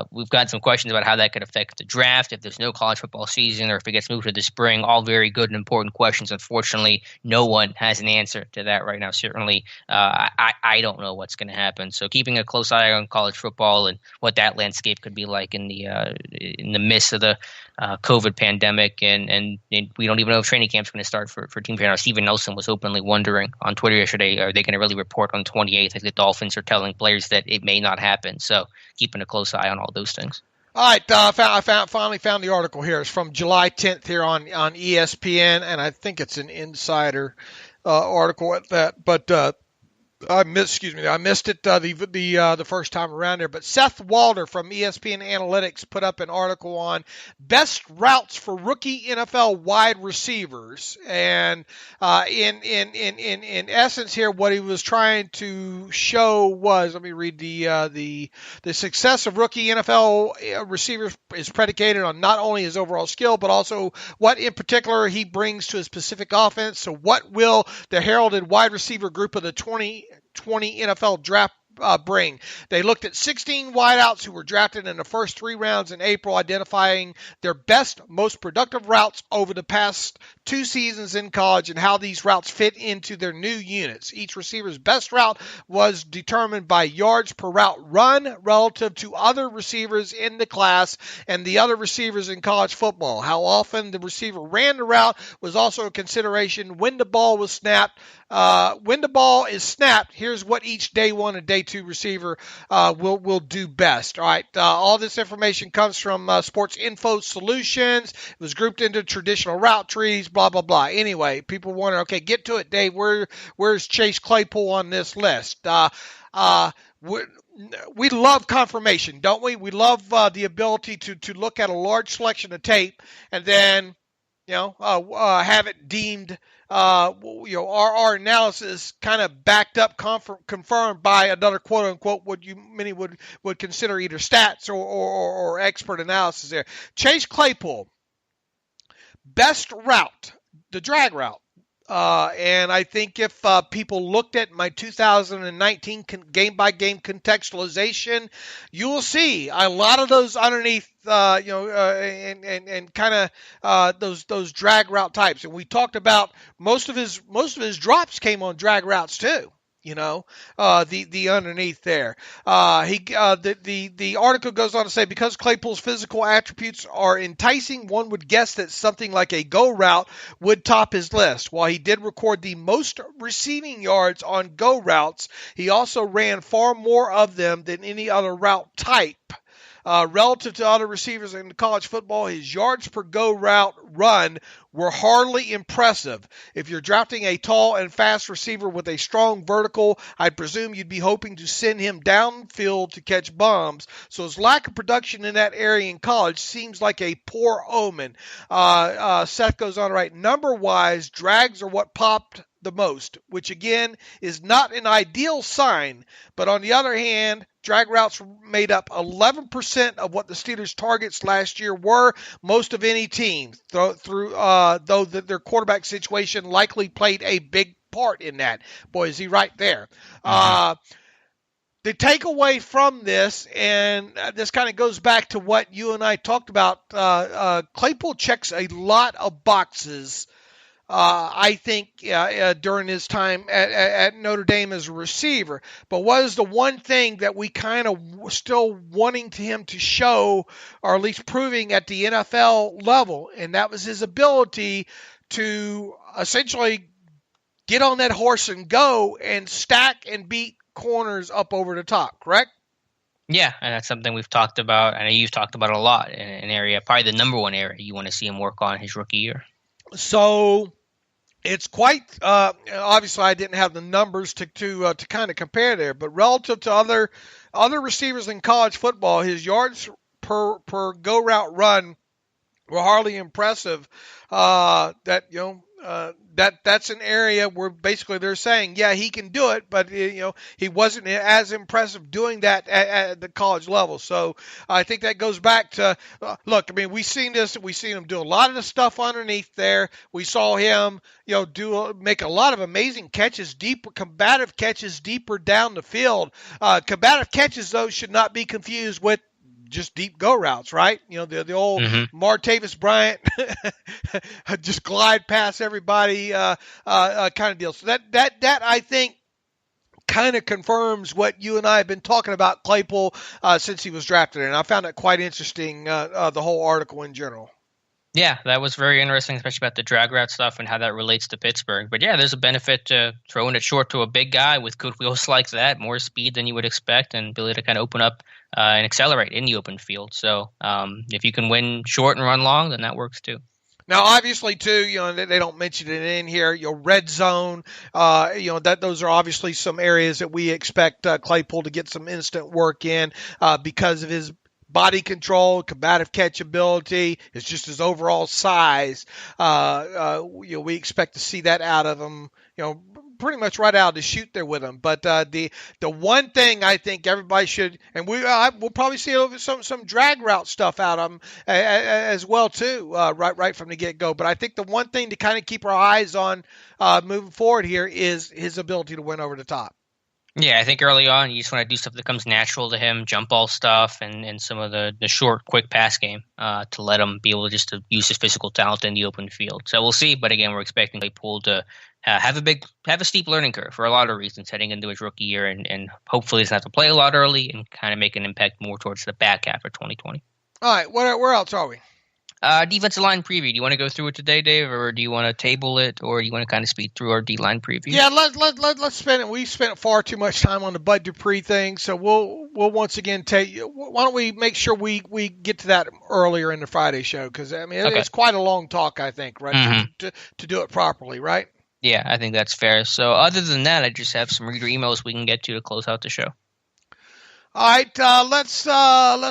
we've got some questions about how that could affect the draft, if there's no college football season or if it gets moved to the spring. All very good and important questions. Unfortunately, no one has an answer to that right now. Certainly, I don't know what's going to happen. So keeping a close eye on college football and what that landscape could be like in the midst of the COVID pandemic, and we don't even know if training camp's going to start for Team Canada. Steven Nelson was openly wondering on Twitter yesterday, are they going to really report on 28th? Like the Dolphins are telling players that it may not happen. So keeping a close eye on all those things. All right, I finally found the article here. It's from July 10th here on ESPN, and I think it's an insider article at that. But I missed it the first time around there. But Seth Walder from ESPN Analytics put up an article on best routes for rookie NFL wide receivers, and in essence here, what he was trying to show was, let me read the success of rookie NFL receivers is predicated on not only his overall skill, but also what in particular he brings to a specific offense. So what will the heralded wide receiver group of the 2020 NFL draft bring. They looked at 16 wideouts who were drafted in the first 3 rounds in April, identifying their best, most productive routes over the past 2 seasons in college and how these routes fit into their new units. Each receiver's best route was determined by yards per route run relative to other receivers in the class and the other receivers in college football. How often the receiver ran the route was also a consideration. When the ball was snapped, when the ball is snapped, here's what each day 1 and day 2 receiver will do best. All right, all this information comes from Sports Info Solutions. It was grouped into traditional route trees, blah, blah, blah. Anyway, people wonder, okay, get to it, Dave. Where's Chase Claypool on this list? We love confirmation, don't we? We love the ability to look at a large selection of tape and then, have it deemed, our analysis kind of backed up, confirmed by another quote unquote what many would consider either stats or expert analysis there. Chase Claypool, best route, the drag route. And I think if people looked at my 2019 game-by-game contextualization, you will see a lot of those underneath, and kind of those drag route types. And we talked about most of his drops came on drag routes too. The underneath there. The article goes on to say, because Claypool's physical attributes are enticing, one would guess that something like a go route would top his list. While he did record the most receiving yards on go routes, he also ran far more of them than any other route type. Relative to other receivers in college football, his yards per go route run were hardly impressive. If you're drafting a tall and fast receiver with a strong vertical, I'd presume you'd be hoping to send him downfield to catch bombs. So his lack of production in that area in college seems like a poor omen. Seth goes on to write, number-wise, drags are what popped the most, which again is not an ideal sign. But on the other hand, drag routes made up 11% of what the Steelers' targets last year were, most of any team, though their quarterback situation likely played a big part in that. Boy, is he right there. The takeaway from this, and this kind of goes back to what you and I talked about, Claypool checks a lot of boxes, I think, during his time at Notre Dame as a receiver. But what is the one thing that we kind of still wanting him to show, or at least proving at the NFL level? And that was his ability to essentially get on that horse and go and stack and beat corners up over the top, correct? Yeah, and that's something we've talked about. I know you've talked about a lot in an area, probably the number one area you want to see him work on his rookie year. So it's quite obviously I didn't have the numbers to kind of compare there, but relative to other receivers in college football, his yards per go route run were hardly impressive. That's an area where basically they're saying, yeah, he can do it, but he wasn't as impressive doing that at the college level. So I think that goes back to look. I mean, we've seen him do a lot of the stuff underneath there. We saw him, make a lot of amazing catches, combative catches deeper down the field. Combative catches, though, should not be confused with just deep go routes, right? The old Martavis Bryant just glide past everybody kind of deal. So that I think kind of confirms what you and I have been talking about Claypool since he was drafted, and I found it quite interesting, the whole article in general. Yeah, that was very interesting, especially about the drag route stuff and how that relates to Pittsburgh. But yeah, there's a benefit to throwing it short to a big guy with good wheels like that, more speed than you would expect, and ability to kind of open up and accelerate in the open field. So if you can win short and run long, then that works too. Now, obviously, too, they don't mention it in here. Red zone, those are obviously some areas that we expect Claypool to get some instant work in because of his body control, combative catch ability. It's just his overall size. We expect to see that out of him. Pretty much right out of the chute there with him. But the one thing I think everybody should, and we'll probably see some drag route stuff out of him as well too, right from the get go. But I think the one thing to kind of keep our eyes on moving forward here is his ability to win over the top. Yeah, I think early on you just want to do stuff that comes natural to him, jump ball stuff, and some of the short, quick pass game to let him be able to use his physical talent in the open field. So we'll see. But again, we're expecting Claypool to have a steep learning curve for a lot of reasons heading into his rookie year, and hopefully he's not to play a lot early and kind of make an impact more towards the back half of 2020. All right, where else are we? Defensive line preview. Do you want to go through it today, Dave, or do you want to table it, or do you want to kind of speed through our D-line preview? Yeah, let's spend it. We spent far too much time on the Bud Dupree thing, so we'll once again why don't we make sure we get to that earlier in the Friday show, because I mean it's quite a long talk, I think, right? Mm-hmm. To do it properly, right? Yeah, I think that's fair. So other than that, I just have some reader emails we can get to close out the show. All right, let's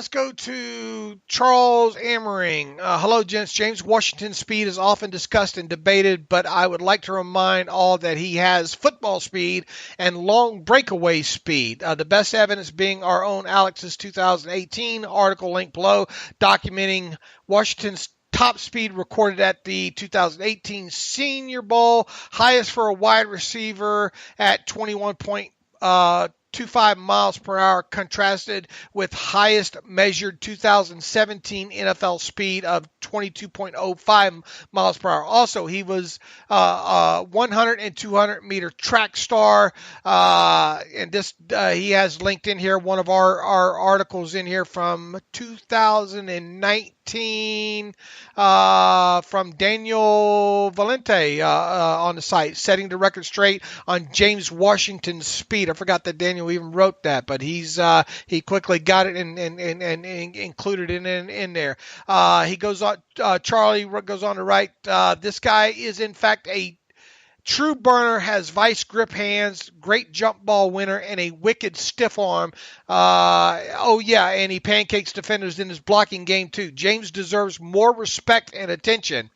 go to Charles Amering. Hello, gents. James Washington's speed is often discussed and debated, but I would like to remind all that he has football speed and long breakaway speed. The best evidence being our own Alex's 2018 article linked below, documenting Washington's top speed recorded at the 2018 Senior Bowl, highest for a wide receiver at 21.25 miles per hour, contrasted with highest measured 2017 NFL speed of 22.05 miles per hour. Also, he was 100 and 200 meter track star, and this he has linked in here one of our articles in here from 2019 from Daniel Valente on the site, setting the record straight on James Washington's speed. I forgot that Daniel even wrote that, but he quickly got it and included it in there. He goes on. Charlie goes on to write, this guy is in fact a true burner, has vice grip hands, great jump ball winner, and a wicked stiff arm. And he pancakes defenders in his blocking game too. James deserves more respect and attention.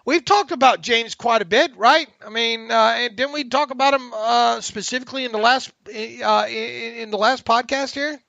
We've talked about James quite a bit, right? I mean, and didn't we talk about him specifically in the last podcast here?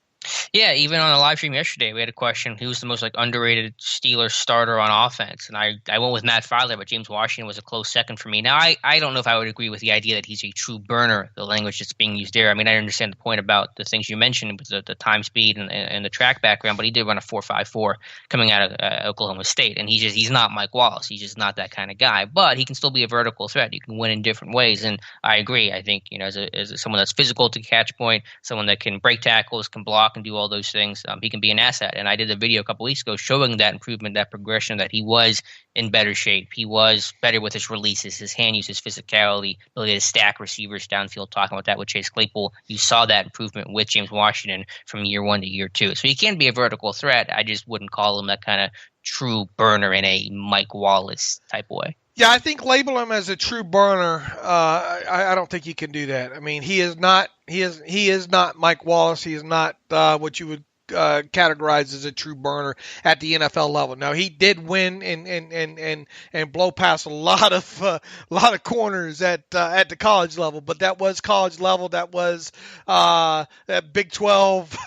Yeah, even on the live stream yesterday, we had a question: who's the most underrated Steelers starter on offense? And I went with Matt Filer, but James Washington was a close second for me. Now, I don't know if I would agree with the idea that he's a true burner, the language that's being used there. I mean, I understand the point about the things you mentioned with the time, speed, and the track background, but he did run a 4.54 coming out of Oklahoma State, and he's not Mike Wallace. He's just not that kind of guy. But he can still be a vertical threat. You can win in different ways, and I agree. I think as someone that's physical to catch point, someone that can break tackles, can block, and do all those things, he can be an asset. And I did a video a couple weeks ago showing that improvement, that progression, that he was in better shape. He was better with his releases, his hand use, his physicality, ability to stack receivers downfield, talking about that with Chase Claypool. You saw that improvement with James Washington from year 1 to year 2. So he can be a vertical threat. I just wouldn't call him that kind of true burner in a Mike Wallace type of way. Yeah, I think label him as a true burner. I don't think you can do that. I mean, he is not Mike Wallace. He is not what you would categorized as a true burner at the NFL level. Now, he did win and blow past a lot of corners at the college level, but that was college level. That was at Big 12.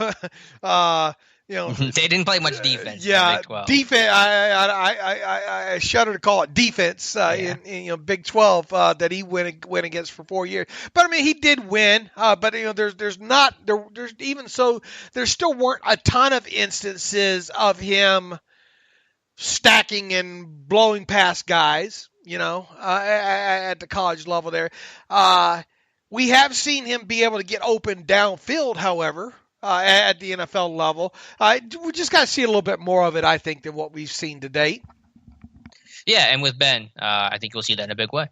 They didn't play much defense. Yeah, Big 12. Defense. I shudder to call it defense in Big 12 that he went against for 4 years. But I mean, he did win. But there still weren't a ton of instances of him stacking and blowing past guys. At the college level there. We have seen him be able to get open downfield, however. At the NFL level. We just got to see a little bit more of it, I think, than what we've seen to date. Yeah, and with Ben, I think you'll see that in a big way.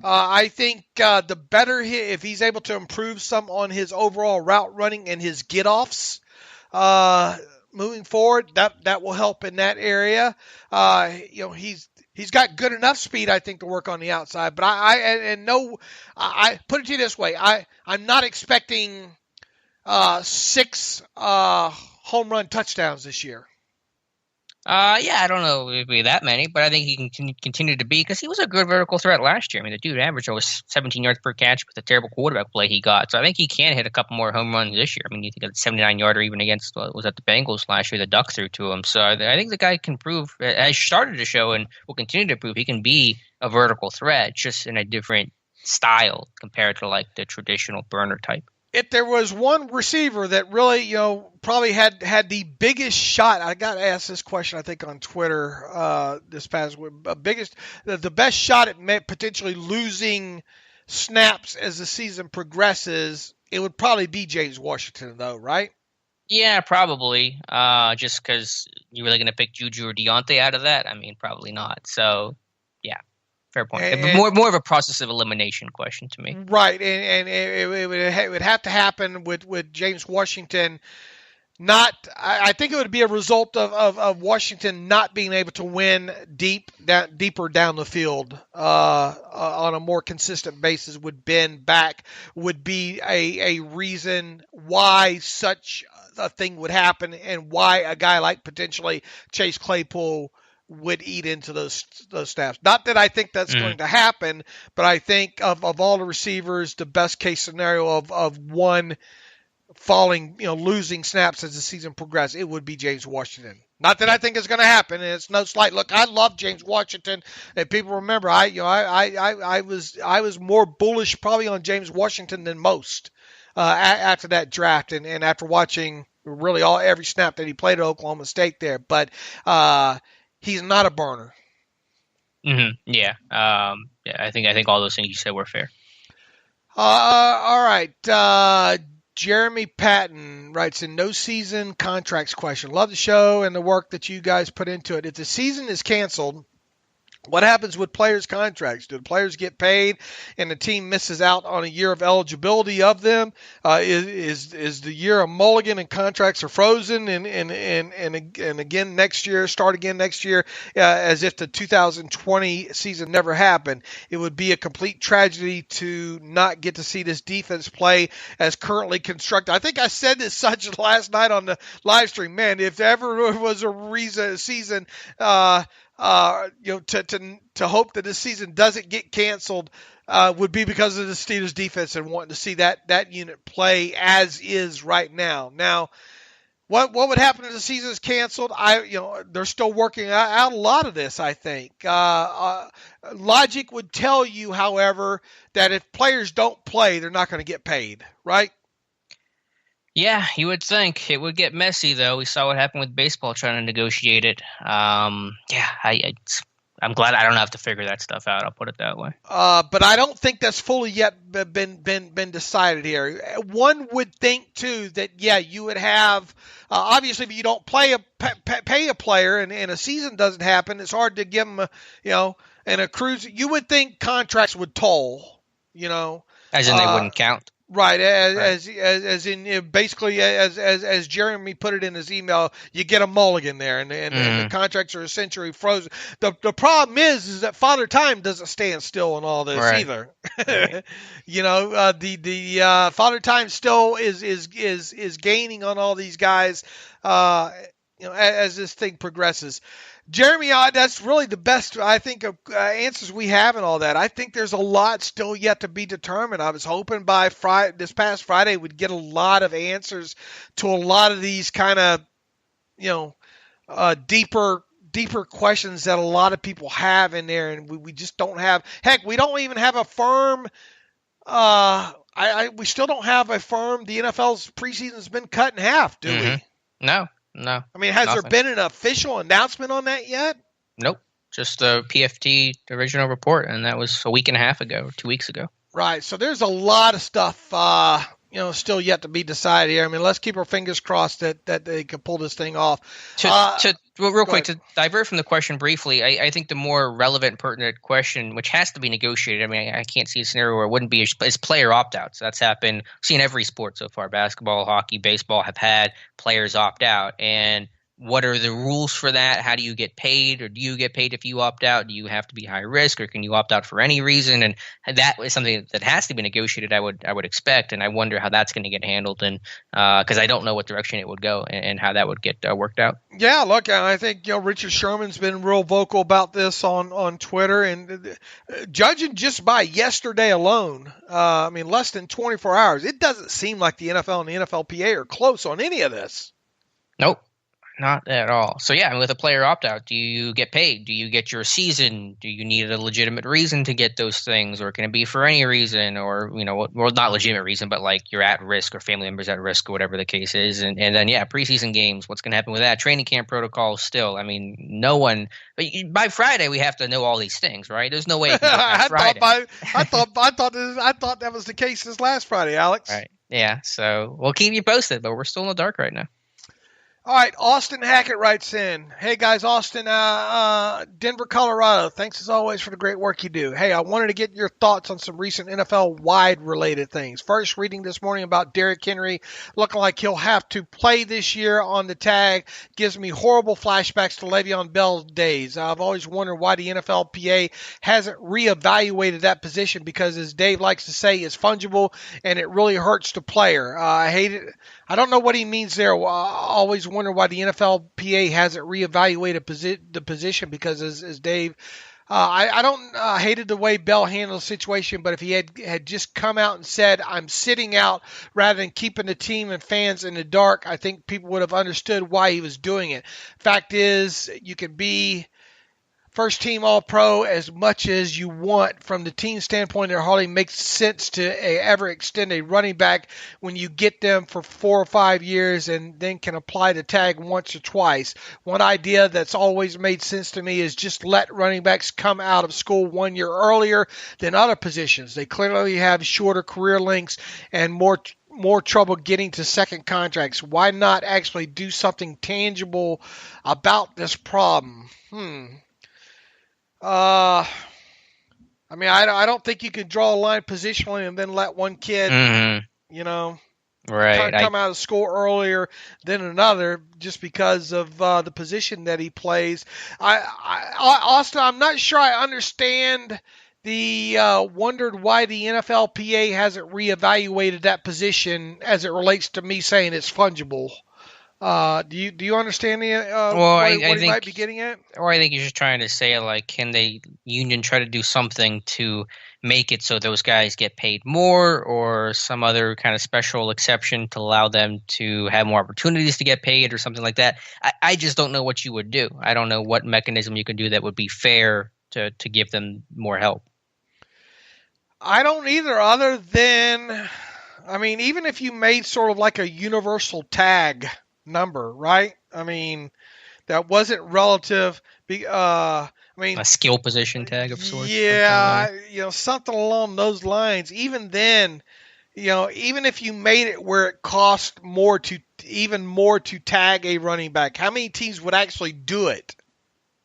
I think the better if he's able to improve some on his overall route running and his get-offs moving forward, that will help in that area. He's got good enough speed, I think, to work on the outside. But I put it to you this way: I'm not expecting 6 home run touchdowns this year. I don't know if it'd be that many, but I think he can continue to be, because he was a good vertical threat last year. I mean, the dude averaged over 17 yards per catch with the terrible quarterback play he got. So I think he can hit a couple more home runs this year. I mean, you think of the 79-yarder even against, was that the Bengals last year, the Duck threw to him. So I think the guy can prove, has started to show and will continue to prove, he can be a vertical threat, just in a different style compared to like the traditional burner type. If there was one receiver that really, probably had the biggest shot, I got asked this question, I think, on Twitter this past week, the best shot at potentially losing snaps as the season progresses, it would probably be James Washington, though, right? Yeah, probably. Just because you're really going to pick Juju or Deontay out of that? I mean, probably not. So, yeah. Fair point. More of a process of elimination question to me. Right, and it would have to happen with James Washington. I think it would be a result of Washington not being able to win deeper down the field on a more consistent basis. Would Ben back would be a reason why such a thing would happen, and why a guy like potentially Chase Claypool would eat into those snaps. Not that I think that's going to happen, but I think of all the receivers, the best case scenario of one falling, losing snaps as the season progresses, it would be James Washington. Not that I think it's going to happen, and it's no slight. Look, I love James Washington, and people remember I was more bullish probably on James Washington than most after that draft, and after watching really every snap that he played at Oklahoma State there, but. He's not a burner. Mm-hmm. Yeah. I think all those things you said were fair. All right. Jeremy Patton writes in no season contracts question. Love the show and the work that you guys put into it. If the season is canceled, what happens with players' contracts? Do the players get paid and the team misses out on a year of eligibility of them? Is the year a mulligan and contracts are frozen and again next year, start again next year as if the 2020 season never happened? It would be a complete tragedy to not get to see this defense play as currently constructed. I think I said this such last night on the live stream. Man, if there ever was a season to hope that this season doesn't get canceled would be because of the Steelers defense and wanting to see that unit play as is right now. Now, what would happen if the season is canceled? They're still working out a lot of this, I think. Logic would tell you, however, that if players don't play, they're not going to get paid, right? Yeah, you would think. It would get messy, though. We saw what happened with baseball trying to negotiate it. I'm glad I don't have to figure that stuff out. I'll put it that way. But I don't think that's fully yet been decided here. One would think, too, that, you would have obviously, if you don't pay a player and a season doesn't happen, it's hard to give them and a cruise. You would think contracts would toll, As in they wouldn't count. Right, as in basically as Jeremy put it in his email, you get a mulligan there, and the contracts are essentially frozen. The problem is that Father Time doesn't stand still in all this either. Right. The Father Time still is gaining on all these guys, as this thing progresses. Jeremy, that's really the best, I think, of answers we have and all that. I think there's a lot still yet to be determined. I was hoping by this past Friday we'd get a lot of answers to a lot of these kind of, deeper questions that a lot of people have in there, and we just don't have. Heck, we don't even have a firm. We still don't have a firm. The NFL's preseason's been cut in half, do we? No. I mean, has there been an official announcement on that yet? Nope. Just the PFT original report, and that was a week and a half ago, 2 weeks ago. Right. So there's a lot of stuff, still yet to be decided here. I mean, let's keep our fingers crossed that they can pull this thing off. Real quick, to divert from the question briefly, I think the more relevant, pertinent question, which has to be negotiated, I mean, I can't see a scenario where it wouldn't be, is player opt-outs. That's happened. We've seen every sport so far. Basketball, hockey, baseball have had players opt out. And what are the rules for that? How do you get paid? Or do you get paid if you opt out? Do you have to be high risk, or can you opt out for any reason? And that is something that has to be negotiated, I would expect. And I wonder how that's going to get handled, and because I don't know what direction it would go and how that would get worked out. Yeah, look, I think Richard Sherman's been real vocal about this on Twitter, and judging just by yesterday alone, less than 24 hours, it doesn't seem like the NFL and the NFLPA are close on any of this. Nope. Not at all. So yeah, with a player opt-out, do you get paid? Do you get your season? Do you need a legitimate reason to get those things, or can it be for any reason, or well, not legitimate reason, but like you're at risk or family members at risk or whatever the case is, and then yeah, preseason games. What's going to happen with that? Training camp protocols. Still, I mean, no one. But by Friday, we have to know all these things, right? There's no way. It can get by Friday. I thought that was the case this last Friday, Alex. Right. Yeah. So we'll keep you posted, but we're still in the dark right now. All right, Austin Hackett writes in, hey guys, Austin, Denver, Colorado, thanks as always for the great work you do. Hey, I wanted to get your thoughts on some recent NFL wide related things. First, reading this morning about Derrick Henry looking like he'll have to play this year on the tag gives me horrible flashbacks to Le'Veon Bell's days. I've always wondered why the NFLPA hasn't reevaluated that position because, as Dave likes to say, it's fungible and it really hurts the player. I hate it. I don't know what he means there. I always wonder why the NFLPA hasn't reevaluated the position because, as Dave, I don't hated the way Bell handled the situation, but if he had just come out and said, I'm sitting out rather than keeping the team and fans in the dark, I think people would have understood why he was doing it. Fact is, you can be first team All-Pro as much as you want. From the team standpoint, it hardly makes sense to ever extend a running back when you get them for 4 or 5 years and then can apply the tag once or twice. One idea that's always made sense to me is just let running backs come out of school 1 year earlier than other positions. They clearly have shorter career lengths and more trouble getting to second contracts. Why not actually do something tangible about this problem? I mean, I don't think you could draw a line positionally and then let one kid, come out of school earlier than another just because of the position that he plays. Austin, I'm not sure I understand the wondered why the NFLPA hasn't reevaluated that position as it relates to me saying it's fungible. Do you understand what he might be getting at? Or I think he's just trying to say, like, can the union try to do something to make it so those guys get paid more, or some other kind of special exception to allow them to have more opportunities to get paid or something like that? I just don't know what you would do. I don't know what mechanism you could do that would be fair to give them more help. I don't either, other than, I mean, even if you made sort of like a universal tag number, right? I mean, that wasn't relative. A skill position tag of sorts. Yeah, something along those lines. Even then, even if you made it where it cost more to tag a running back, how many teams would actually do it?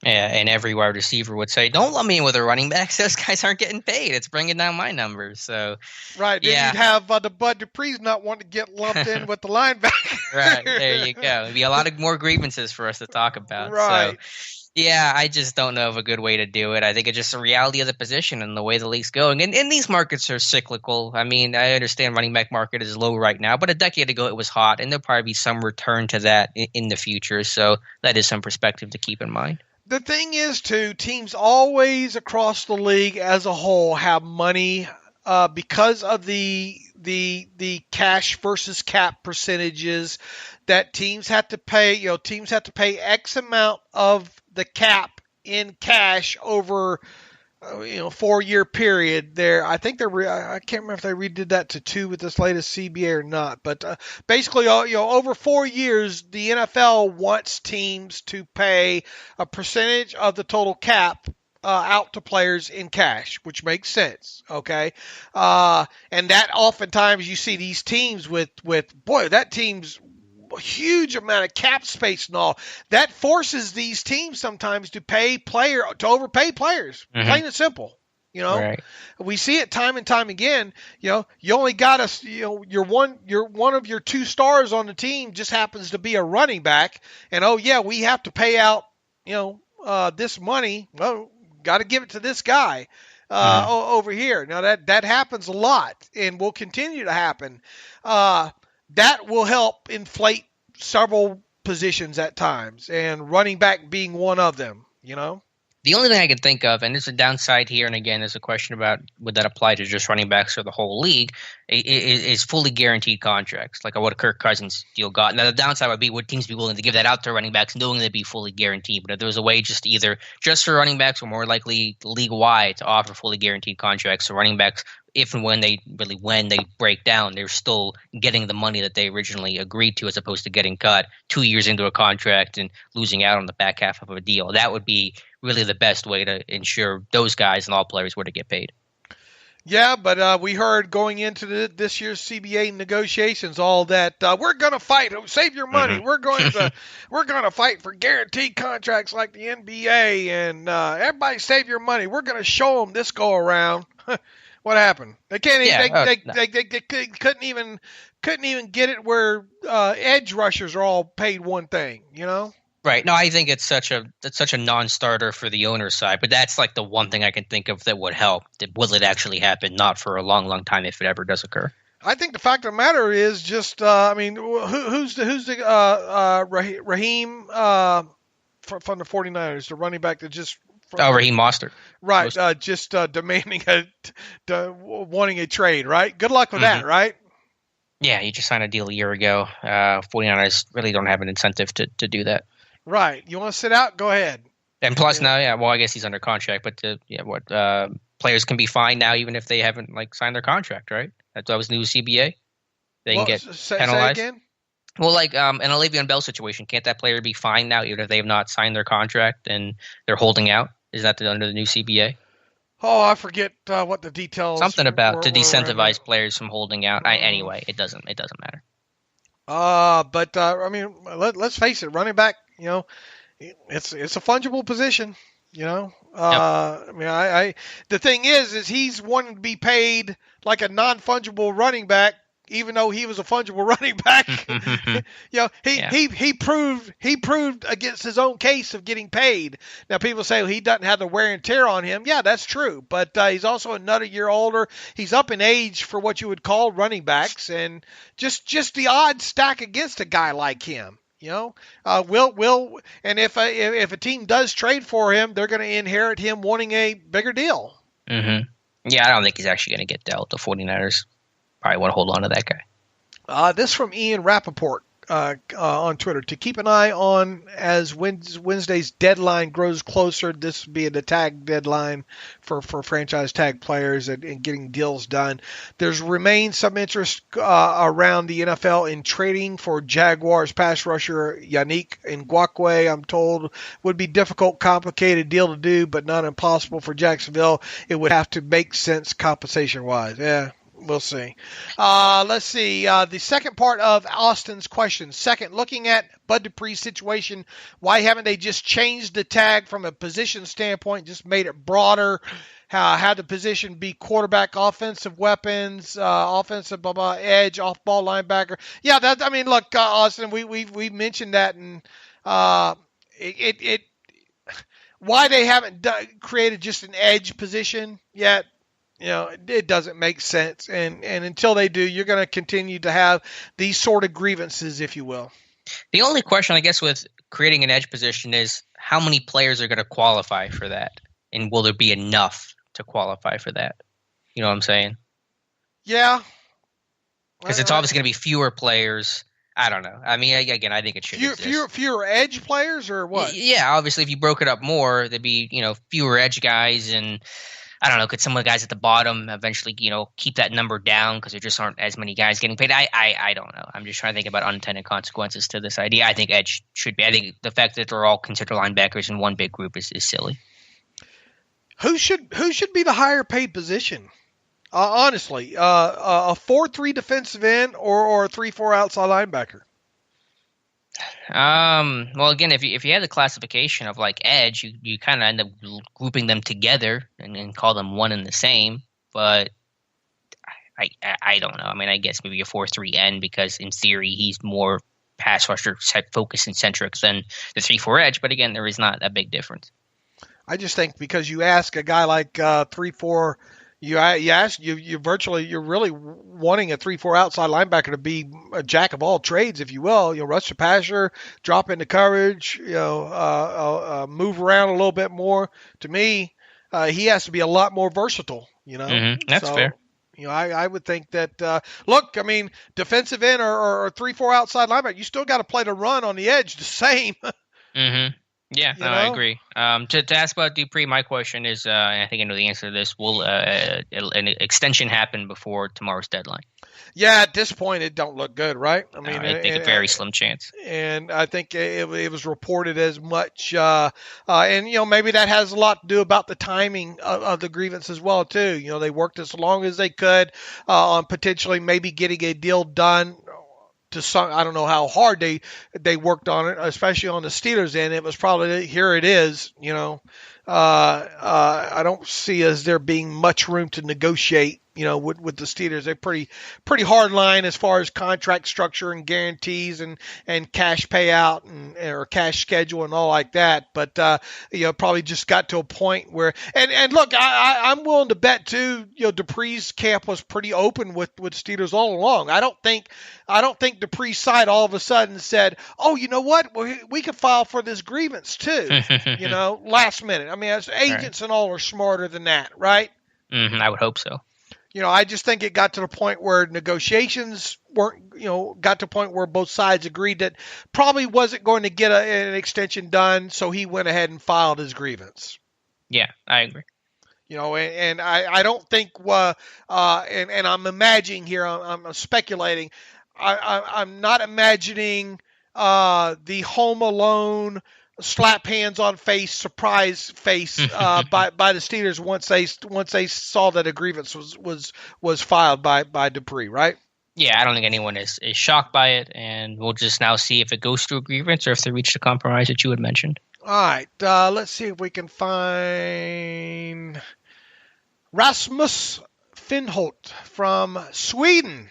Yeah, and every wide receiver would say, "Don't lump me in with a running back. Those guys aren't getting paid. It's bringing down my numbers." So, right. Then you'd have the Bud Duprees not want to get lumped in with the linebacker. Right. There you go. There'd be a lot of more grievances for us to talk about. Right. So, yeah, I just don't know of a good way to do it. I think it's just a reality of the position and the way the league's going. And these markets are cyclical. I mean, I understand running back market is low right now, but a decade ago it was hot, and there'll probably be some return to that in the future. So that is some perspective to keep in mind. The thing is, too, teams always across the league as a whole have money because of the cash versus cap percentages that teams have to pay. Teams have to pay X amount of the cap in cash over 4-year period there. I think I can't remember if they redid that to 2 with this latest CBA or not, but basically, over 4 years, the NFL wants teams to pay a percentage of the total cap out to players in cash, which makes sense. Okay. And that oftentimes you see these teams with that team's a huge amount of cap space and all that forces these teams sometimes to overpay players, plain and simple. Right. We see it time and time again. You only got you're one of your 2 stars on the team just happens to be a running back, and we have to pay out this money. Well, got to give it to this guy over here. Now that happens a lot and will continue to happen. That will help inflate several positions at times, and running back being one of them, The only thing I can think of, and there's a downside here, and again, there's a question about would that apply to just running backs or the whole league, is fully guaranteed contracts, like what a Kirk Cousins deal got. Now, the downside would be would teams be willing to give that out to running backs knowing they'd be fully guaranteed? But if there was a way just either just for running backs or more likely league-wide to offer fully guaranteed contracts, so running backs, if and when they break down, they're still getting the money that they originally agreed to as opposed to getting cut 2 years into a contract and losing out on the back half of a deal. That would be really the best way to ensure those guys and all players were to get paid. Yeah, but we heard going into this year's CBA negotiations all that we're going to fight. Save your money. Mm-hmm. We're going to fight for guaranteed contracts like the NBA, and everybody save your money. We're going to show them this go around. What happened? They can't. They couldn't even get it where edge rushers are all paid one thing. You know. Right. No, I think it's such a non-starter for the owner's side, but that's like the one thing I can think of that would help. Will it actually happen? Not for a long, long time if it ever does occur. I think the fact of the matter is just, who's the Raheem from the 49ers, the running back that just. Raheem Mostert. Right. Just demanding wanting a trade. Right. Good luck with that. Right. Yeah, he just signed a deal a year ago. 49ers really don't have an incentive to do that. Right. You want to sit out? Go ahead. And plus now, I guess he's under contract, but players can be fined now even if they haven't signed their contract, right? That was new CBA. They can get penalized. Say again? Well, an Le'Veon Bell situation, can't that player be fined now even if they have not signed their contract and they're holding out? Is that under the new CBA? Oh, I forget what the details. Something about to decentivize players from holding out. Anyway, it doesn't matter. Let's face it, running back, it's a fungible position, Yep. The thing is he's wanting to be paid like a non-fungible running back, even though he was a fungible running back. He proved against his own case of getting paid. Now people say he doesn't have the wear and tear on him. Yeah, that's true. But he's also another year older. He's up in age for what you would call running backs, and just the odds stack against a guy like him. And if a team does trade for him, they're going to inherit him wanting a bigger deal. Mm-hmm. Yeah, I don't think he's actually going to get dealt. The 49ers probably want to hold on to that guy. This from Ian Rappaport on Twitter. To keep an eye on as Wednesday's deadline grows closer, this would be the tag deadline for franchise tag players and getting deals done. There's remained some interest around the NFL in trading for Jaguars pass rusher Yannick Ngakoue. I'm told would be difficult, complicated deal to do, but not impossible for Jacksonville. It would have to make sense compensation-wise. Yeah. We'll see. Let's see. The second part of Austin's question. Second, looking at Bud Dupree's situation, why haven't they just changed the tag from a position standpoint, just made it broader, had the position be quarterback, offensive weapons, offensive edge, off-ball linebacker? Yeah, look, Austin, we mentioned that, and why they haven't created just an edge position yet, it doesn't make sense. And until they do, you're going to continue to have these sort of grievances, if you will. The only question, I guess, with creating an edge position is how many players are going to qualify for that? And will there be enough to qualify for that? You know what I'm saying? Yeah. Because it's obviously going to be fewer players. I don't know. I mean, again, I think it should exist. Fewer edge players or what? Yeah, obviously, if you broke it up more, there'd be, fewer edge guys, and I don't know, could some of the guys at the bottom eventually, keep that number down because there just aren't as many guys getting paid? I don't know. I'm just trying to think about unintended consequences to this idea. I think edge should be. I think the fact that they're all considered linebackers in one big group is silly. Who should be the higher paid position? Honestly, a 4-3 defensive end or a 3-4 outside linebacker? Well, again, if you had the classification of edge, you kind of end up grouping them together and call them one and the same. But I don't know. I mean, I guess maybe a 4-3 end because in theory he's more pass rusher focused and centric than the 3-4 edge. But again, there is not a big difference. I just think because you ask a guy like 3-4, You're really wanting a 3-4 outside linebacker to be a jack of all trades, if you will. Rush the passer, drop into coverage, move around a little bit more. To me, he has to be a lot more versatile. That's fair. I would think that. Look, I mean, defensive end or 3-4 outside linebacker, you still got to play the run on the edge the same. Yeah, I agree. To ask about Dupree, my question is, and I think I know the answer to this, will an extension happen before tomorrow's deadline? Yeah, at this point, it don't look good, right? I mean, I think a very slim chance. And I think it was reported as much. And, maybe that has a lot to do about the timing of the grievance as well, too. They worked as long as they could on potentially maybe getting a deal done. I don't know how hard they worked on it, especially on the Steelers end. It was probably, here it is, I don't see as there being much room to negotiate, with the Steelers. They're pretty hard line as far as contract structure and guarantees and cash payout or cash schedule and all like that. But, probably just got to a point where, and look, I'm willing to bet too, Dupree's camp was pretty open with Steelers all along. I don't think Dupree's side all of a sudden said, oh, you know what? We could file for this grievance too, last minute. I mean, as agents and all are smarter than that, right? I would hope so. I just think it got to the point where negotiations weren't, got to the point where both sides agreed that probably wasn't going to get an extension done, so he went ahead and filed his grievance. Yeah, I agree. And I don't think, and I'm imagining here, I'm speculating, I'm not imagining the Home Alone slap hands on face, surprise face by the Steelers once they saw that a grievance was filed by Dupree, right? Yeah, I don't think anyone is shocked by it, and we'll just now see if it goes through a grievance or if they reach the compromise that you had mentioned. All right, let's see if we can find Rasmus Finnholt from Sweden.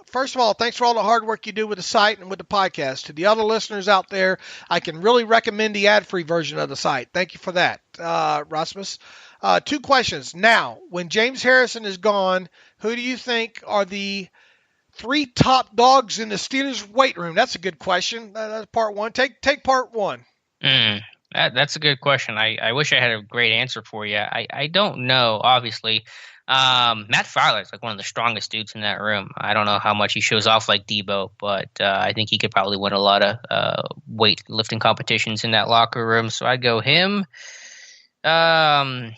First of all, thanks for all the hard work you do with the site and with the podcast. To the other listeners out there, I can really recommend the ad-free version of the site. Thank you for that, Rasmus. 2 questions. Now, when James Harrison is gone, who do you think are the 3 top dogs in the Steelers weight room? That's a good question. That's part 1. Take part 1. That's a good question. I wish I had a great answer for you. I don't know, obviously. Matt Fowler is like one of the strongest dudes in that room. I don't know how much he shows off like Debo, but I think he could probably win a lot of weightlifting competitions in that locker room. So I'd go him. Cam,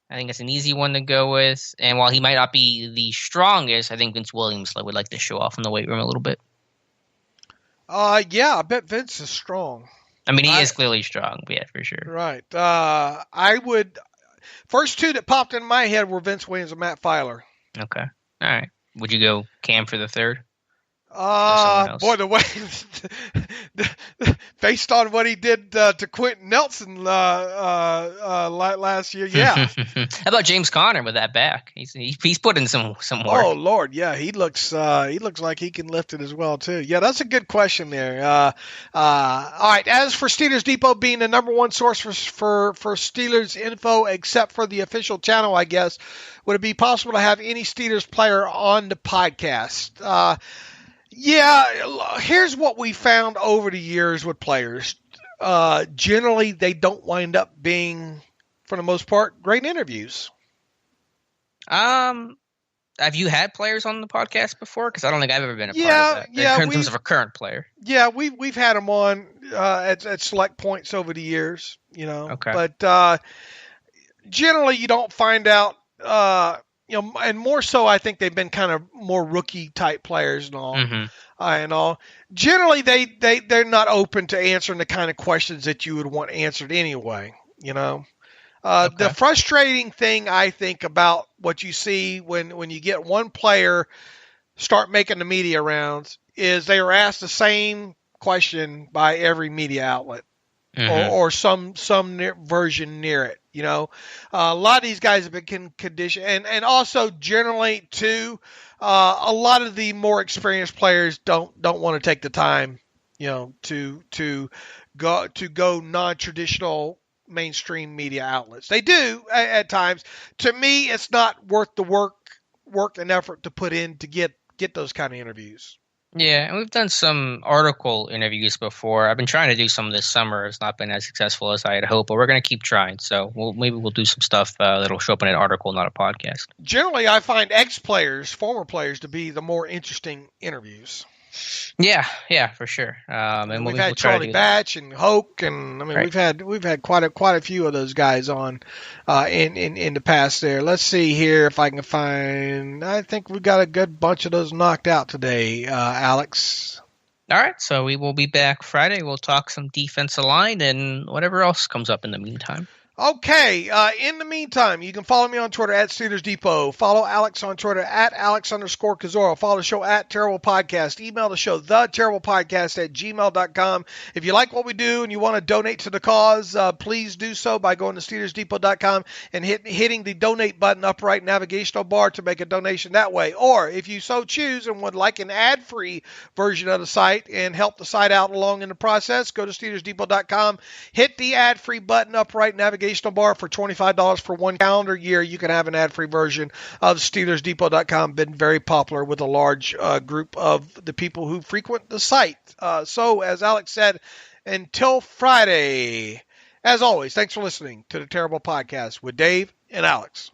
I think it's an easy one to go with. And while he might not be the strongest, I think Vince Williams would like to show off in the weight room a little bit. Yeah, I bet Vince is strong. I mean, he is clearly strong, yeah, for sure. Right. I would. First 2 that popped in my head were Vince Williams and Matt Feiler. Okay. All right. Would you go Cam for the 3rd? Boy, the way based on what he did to Quentin Nelson last year, yeah. How about James Conner with that back? He's put in some work. Oh Lord, yeah, he looks like he can lift it as well too. Yeah, that's a good question there. All right, as for Steelers Depot being the number 1 source for Steelers info, except for the official channel, I guess, would it be possible to have any Steelers player on the podcast? Yeah, here's what we found over the years with players. Generally, they don't wind up being, for the most part, great interviews. Have you had players on the podcast before? Because I don't think I've ever been a part of that. Yeah, in terms of a current player. Yeah, we've had them on at select points over the years. Okay. But generally, you don't find out. And more so, I think they've been kind of more rookie type players and all. And all. Generally, they're not open to answering the kind of questions that you would want answered anyway. Okay. The frustrating thing I think about what you see when you get one player start making the media rounds is they are asked the same question by every media outlet. Or some version near it, A lot of these guys have been conditioned, and also generally too, a lot of the more experienced players don't want to take the time, to go non-traditional mainstream media outlets. They do at times. To me, it's not worth the work and effort to put in to get those kind of interviews. Yeah, and we've done some article interviews before. I've been trying to do some this summer. It's not been as successful as I had hoped, but we're going to keep trying. So maybe we'll do some stuff that'll show up in an article, not a podcast. Generally, I find ex-players, former players, to be the more interesting interviews. Yeah, for sure. And we've had Charlie Batch and Hoke, and I mean we've had quite a few of those guys on in the past. There, let's see here if I can find. I think we got a good bunch of those knocked out today, Alex. All right, so we will be back Friday. We'll talk some defensive line and whatever else comes up in the meantime. Okay, in the meantime, you can follow me on Twitter at Steelers Depot. Follow Alex on Twitter at Alex_Kozora. Follow the show at Terrible Podcast. Email the show, theterriblepodcast@gmail.com. If you like what we do and you want to donate to the cause, please do so by going to SteelersDepot.com and hitting the donate button upright navigational bar to make a donation that way. Or if you so choose and would like an ad-free version of the site and help the site out along in the process, go to SteelersDepot.com, hit the ad-free button upright navigational bar for $25 for one calendar year. You can have an ad-free version of SteelersDepot.com. Been very popular with a large group of the people who frequent the site. So, as Alex said, until Friday, as always, thanks for listening to the Terrible Podcast with Dave and Alex.